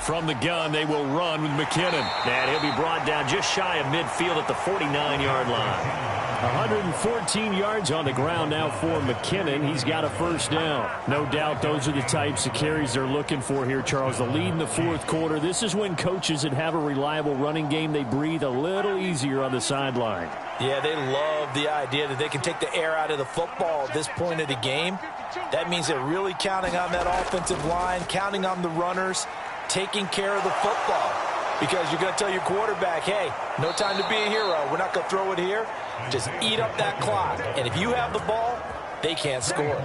From the gun, they will run with McKinnon. And he'll be brought down just shy of midfield at the 49-yard line. 114 yards on the ground now for McKinnon. He's got a first down. No doubt those are the types of carries they're looking for here, Charles. The lead in the 4th quarter. This is when coaches that have a reliable running game, they breathe a little easier on the sideline. Yeah, they love the idea that they can take the air out of the football at this point of the game. That means they're really counting on that offensive line, counting on the runners, taking care of the football. Because you're going to tell your quarterback, hey, no time to be a hero. We're not going to throw it here. Just eat up that clock. And if you have the ball, they can't score.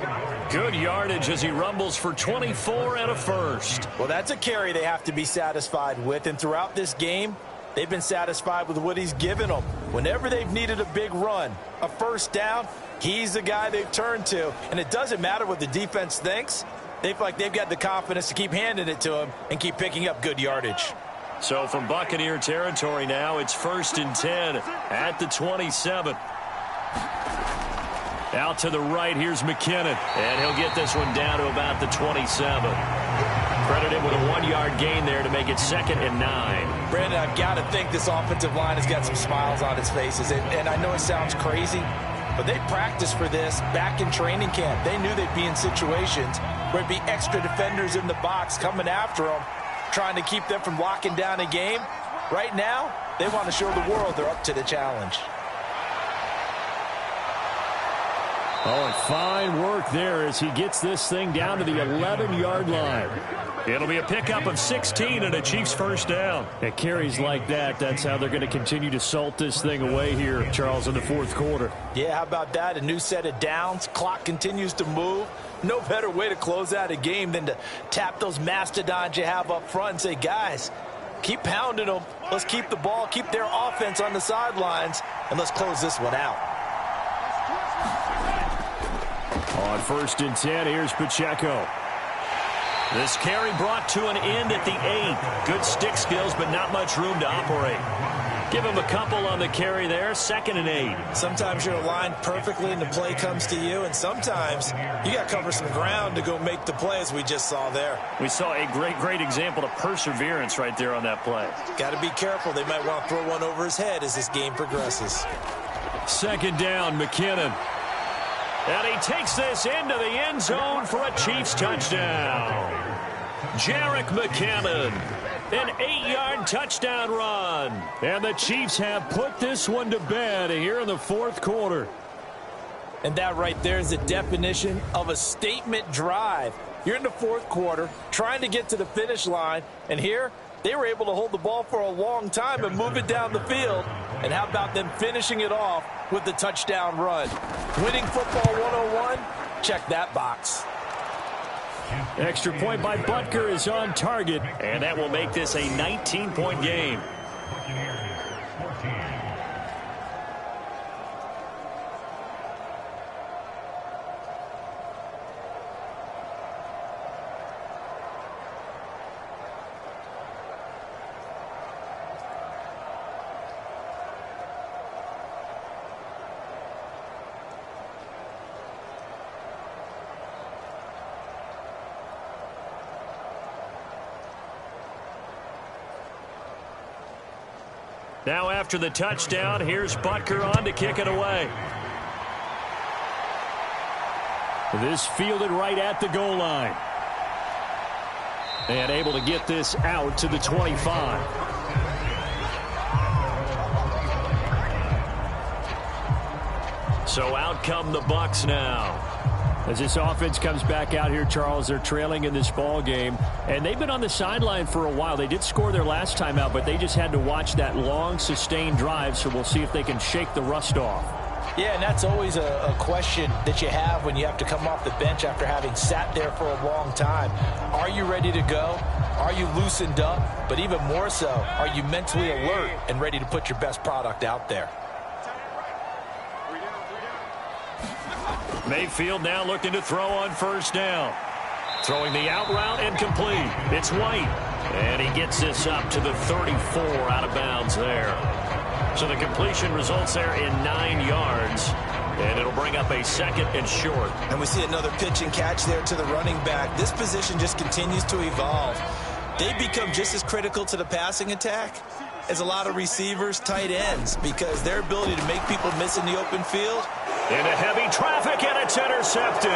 Good yardage as he rumbles for 24 and a first. Well, that's a carry they have to be satisfied with. And throughout this game, they've been satisfied with what he's given them. Whenever they've needed a big run, a first down, he's the guy they've turned to. And it doesn't matter what the defense thinks. They feel like they've got the confidence to keep handing it to him and keep picking up good yardage. So from Buccaneer territory now, it's 1st and 10 at the 27. Out to the right, here's McKinnon. And he'll get this one down to about the 27. Credit him with a 1-yard gain there to make it 2nd and 9. Brandon, I've got to think this offensive line has got some smiles on its faces. And I know it sounds crazy, but they practiced for this back in training camp. They knew they'd be in situations where it'd be extra defenders in the box coming after them, trying to keep them from locking down a game. Right now, they want to show the world they're up to the challenge. Oh, and fine work there as he gets this thing down to the 11-yard line. It'll be a pickup of 16 and a Chiefs first down. At carries like that, that's how they're going to continue to salt this thing away here, Charles, in the 4th quarter. Yeah, how about that? A new set of downs. Clock continues to move. No better way to close out a game than to tap those mastodons you have up front and say, guys, keep pounding them. Let's keep the ball, keep their offense on the sidelines, and let's close this one out. On 1st and 10, here's Pacheco. This carry brought to an end at the 8. Good stick skills, but not much room to operate. Give him a couple on the carry there, 2nd and 8. Sometimes you're aligned perfectly and the play comes to you, and sometimes you got to cover some ground to go make the play, as we just saw there. We saw a great example of perseverance right there on that play. Got to be careful. They might want to throw one over his head as this game progresses. 2nd down, McKinnon. And he takes this into the end zone for a Chiefs touchdown. Jerick McKinnon, an 8-yard touchdown run. And the Chiefs have put this one to bed here in the 4th quarter. And that right there is the definition of a statement drive. You're in the 4th quarter, trying to get to the finish line, and here they were able to hold the ball for a long time and move it down the field. And how about them finishing it off with the touchdown run? Winning football 101, check that box. Extra point by Butker is on target. And that will make this a 19-point game. Now after the touchdown, here's Butker on to kick it away. This fielded right at the goal line. And able to get this out to the 25. So out come the Bucs now. As this offense comes back out here, Charles, they're trailing in this ball game. And they've been on the sideline for a while. They did score their last time out, but they just had to watch that long, sustained drive. So we'll see if they can shake the rust off. Yeah, and that's always a question that you have when you have to come off the bench after having sat there for a long time. Are you ready to go? Are you loosened up? But even more so, are you mentally alert and ready to put your best product out there? Mayfield now looking to throw on first down. Throwing the out route and complete. It's White. And he gets this up to the 34 out of bounds there. So the completion results there in 9 yards. And it'll bring up a 2nd and short. And we see another pitch and catch there to the running back. This position just continues to evolve. They become just as critical to the passing attack as a lot of receivers, tight ends, because their ability to make people miss in the open field. Into heavy traffic, and it's intercepted.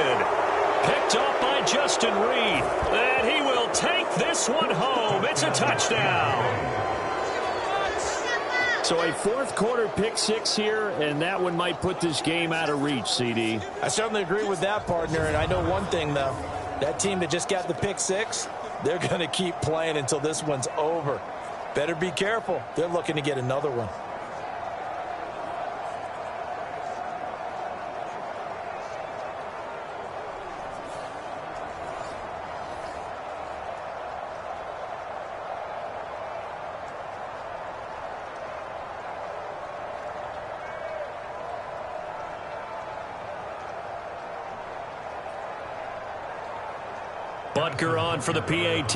Picked up by Justin Reed. And he will take this one home. It's a touchdown. So a fourth quarter pick 6 here, and that one might put this game out of reach, CD. I certainly agree with that, partner, and I know one thing, though. That team that just got the pick 6, they're going to keep playing until this one's over. Better be careful. They're looking to get another one. Butker on for the PAT.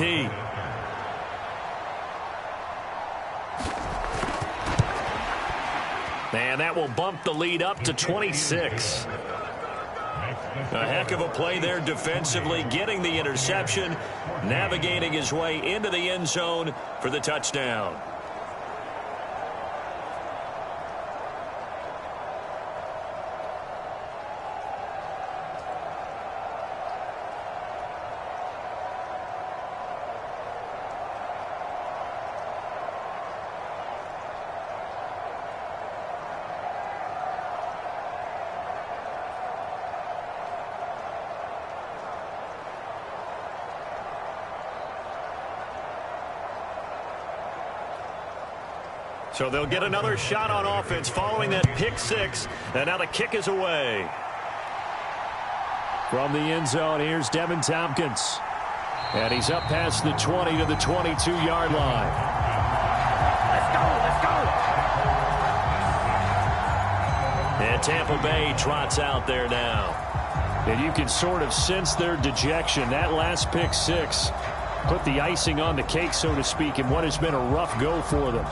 And that will bump the lead up to 26. A heck of a play there defensively, getting the interception, navigating his way into the end zone for the touchdown. So they'll get another shot on offense following that pick 6. And now the kick is away. From the end zone, here's Devin Tompkins. And he's up past the 20 to the 22-yard line. Let's go. And Tampa Bay trots out there now. And you can sort of sense their dejection. That last pick 6 put the icing on the cake, so to speak, in what has been a rough go for them.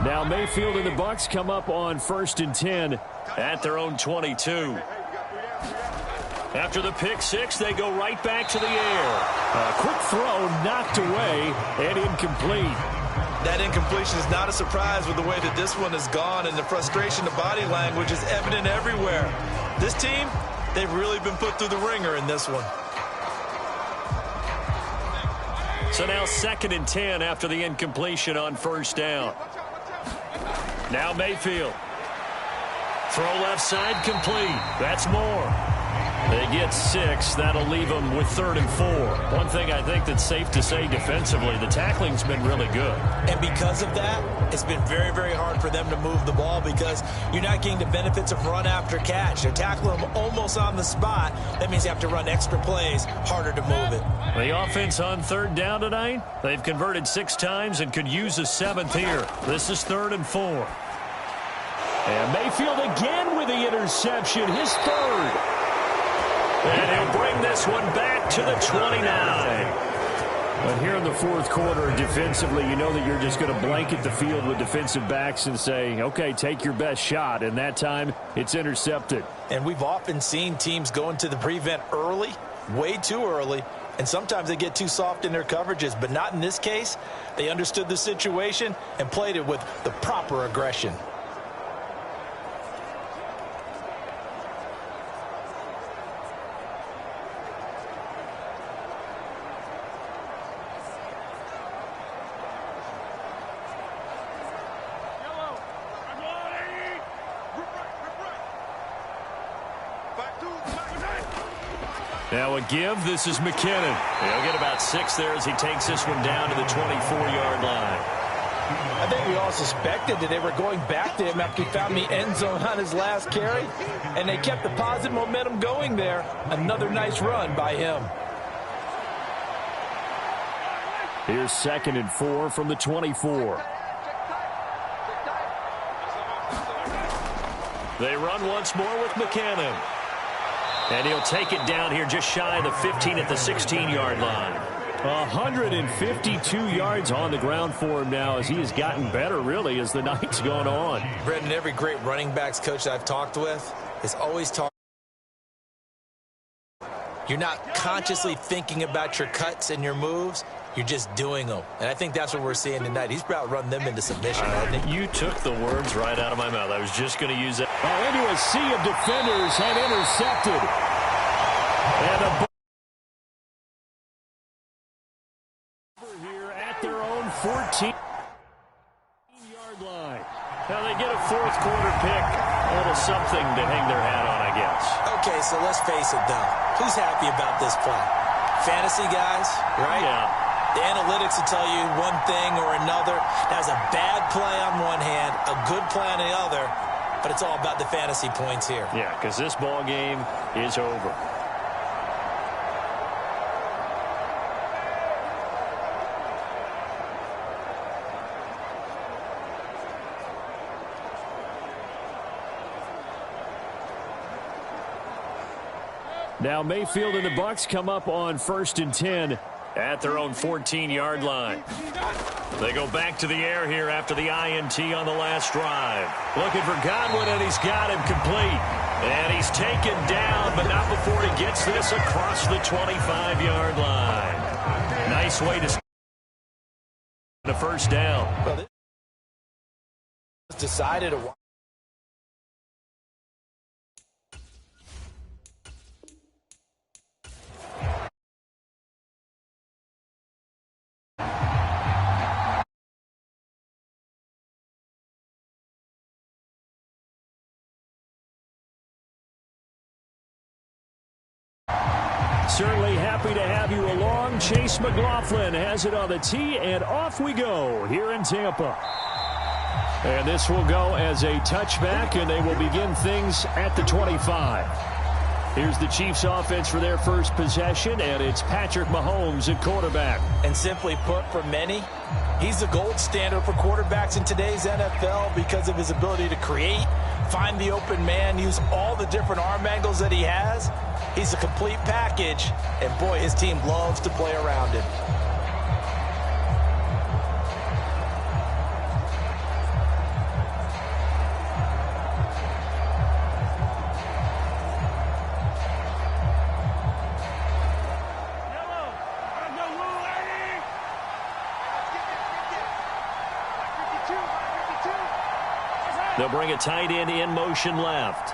Now Mayfield and the Bucs come up on 1st and 10 at their own 22. After the pick 6, they go right back to the air. A quick throw knocked away and incomplete. That incompletion is not a surprise with the way that this one has gone, and the frustration, the body language is evident everywhere. This team, they've really been put through the ringer in this one. So now 2nd and 10 after the incompletion on 1st down. Now Mayfield. Throw left side complete. That's more. They get 6. That'll leave them with 3rd and 4. One thing I think that's safe to say defensively, the tackling's been really good. And because of that, it's been very, very hard for them to move the ball because you're not getting the benefits of run after catch. They're tackling them almost on the spot. That means you have to run extra plays, harder to move it. The offense on 3rd down tonight, they've converted 6 times and could use a 7th here. This is 3rd and 4. And Mayfield again with the interception, his 3rd. And he'll bring this one back to the 29. But here in the 4th quarter, defensively, you know that you're just going to blanket the field with defensive backs and say, okay, take your best shot. And that time, it's intercepted. And we've often seen teams go into the prevent early, way too early, And sometimes they get too soft in their coverages, but not in this case. They understood the situation and played it with the proper aggression. Now a give. This is McKinnon. He'll get about 6 there as he takes this one down to the 24-yard line. I think we all suspected that they were going back to him after he found the end zone on his last carry, and they kept the positive momentum going there. Another nice run by him. Here's 2nd and 4 from the 24. They run once more with McKinnon. And he'll take it down here just shy of the 15 at the 16-yard line. 152 yards on the ground for him now as he has gotten better, really, as the night's gone on. Brendan, every great running backs coach that I've talked with is always talking. You're not consciously thinking about your cuts and your moves. You're just doing them. And I think that's what we're seeing tonight. He's about to run them into submission, hasn't he? You took the words right out of my mouth. I was just going to use that. Well, into a sea of defenders and intercepted. And a here at their own 14-yard line. Now they get a fourth quarter pick. A little something to hang their hat on, I guess. Okay, so let's face it, though. Who's happy about this play? Fantasy guys, right? Yeah. The analytics will tell you one thing or another. That's a bad play on one hand, a good play on the other, but it's all about the fantasy points here. Yeah, because this ball game is over. Now Mayfield and the Bucs come up on 1st and 10 at their own 14-yard line. They go back to the air here after the INT on the last drive. Looking for Godwin, and he's got him complete. And he's taken down, but not before he gets this across the 25-yard line. Nice way to start the first down. Well, this decided a Certainly happy to have you along. Chase McLaughlin has it on the tee, and off we go here in Tampa. And this will go as a touchback, and they will begin things at the 25. Here's the Chiefs offense for their first possession, and it's Patrick Mahomes at quarterback. And simply put, for many, he's the gold standard for quarterbacks in today's NFL because of his ability to create, find the open man, use all the different arm angles that he has. He's a complete package, and boy, his team loves to play around him. They'll bring a tight end in motion left.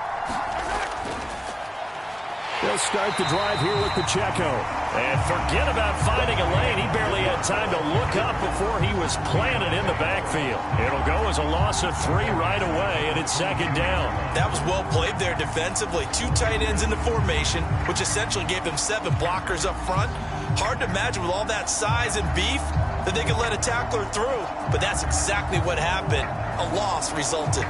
They'll start the drive here with Pacheco. And forget about finding a lane. He barely had time to look up before he was planted in the backfield. It'll go as a loss of 3 right away, and it's 2nd down. That was well played there defensively. 2 tight ends in the formation, which essentially gave them 7 blockers up front. Hard to imagine with all that size and beef that they could let a tackler through. But that's exactly what happened. A loss resulted.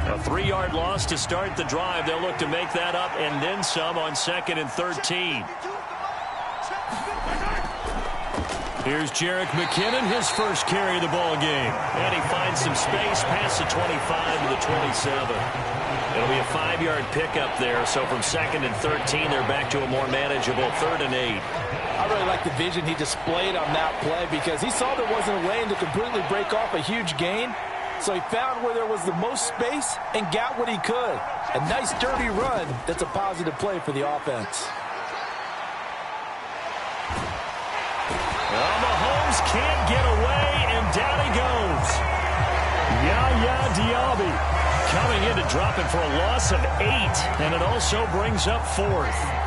A 3-yard loss to start the drive. They'll look to make that up and then some on 2nd and 13. Here's Jerick McKinnon, his first carry of the ball game. And he finds some space past the 25 to the 27. It'll be a 5-yard pickup there. So from 2nd and 13, they're back to a more manageable 3rd and 8. I really like the vision he displayed on that play because he saw there wasn't a lane to completely break off a huge gain. So he found where there was the most space and got what he could. A nice dirty run that's a positive play for the offense. Well, Mahomes can't get away, and down he goes. Yaya Diaby coming in to drop it for a loss of 8, and it also brings up 4th.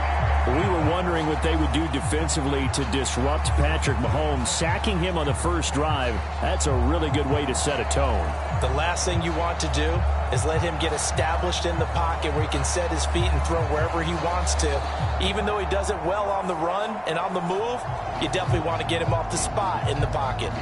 We were wondering what they would do defensively to disrupt Patrick Mahomes. Sacking him on the first drive, that's a really good way to set a tone. The last thing you want to do is let him get established in the pocket where he can set his feet and throw wherever he wants to. Even though he does it well on the run and on the move, you definitely want to get him off the spot in the pocket.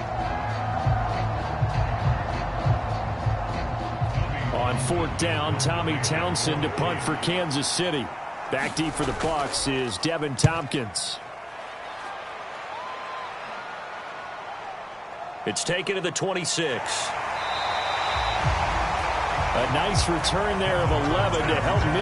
On 4th down, Tommy Townsend to punt for Kansas City. Back deep for the Bucs is Devin Tompkins. It's taken to the 26. A nice return there of 11 to help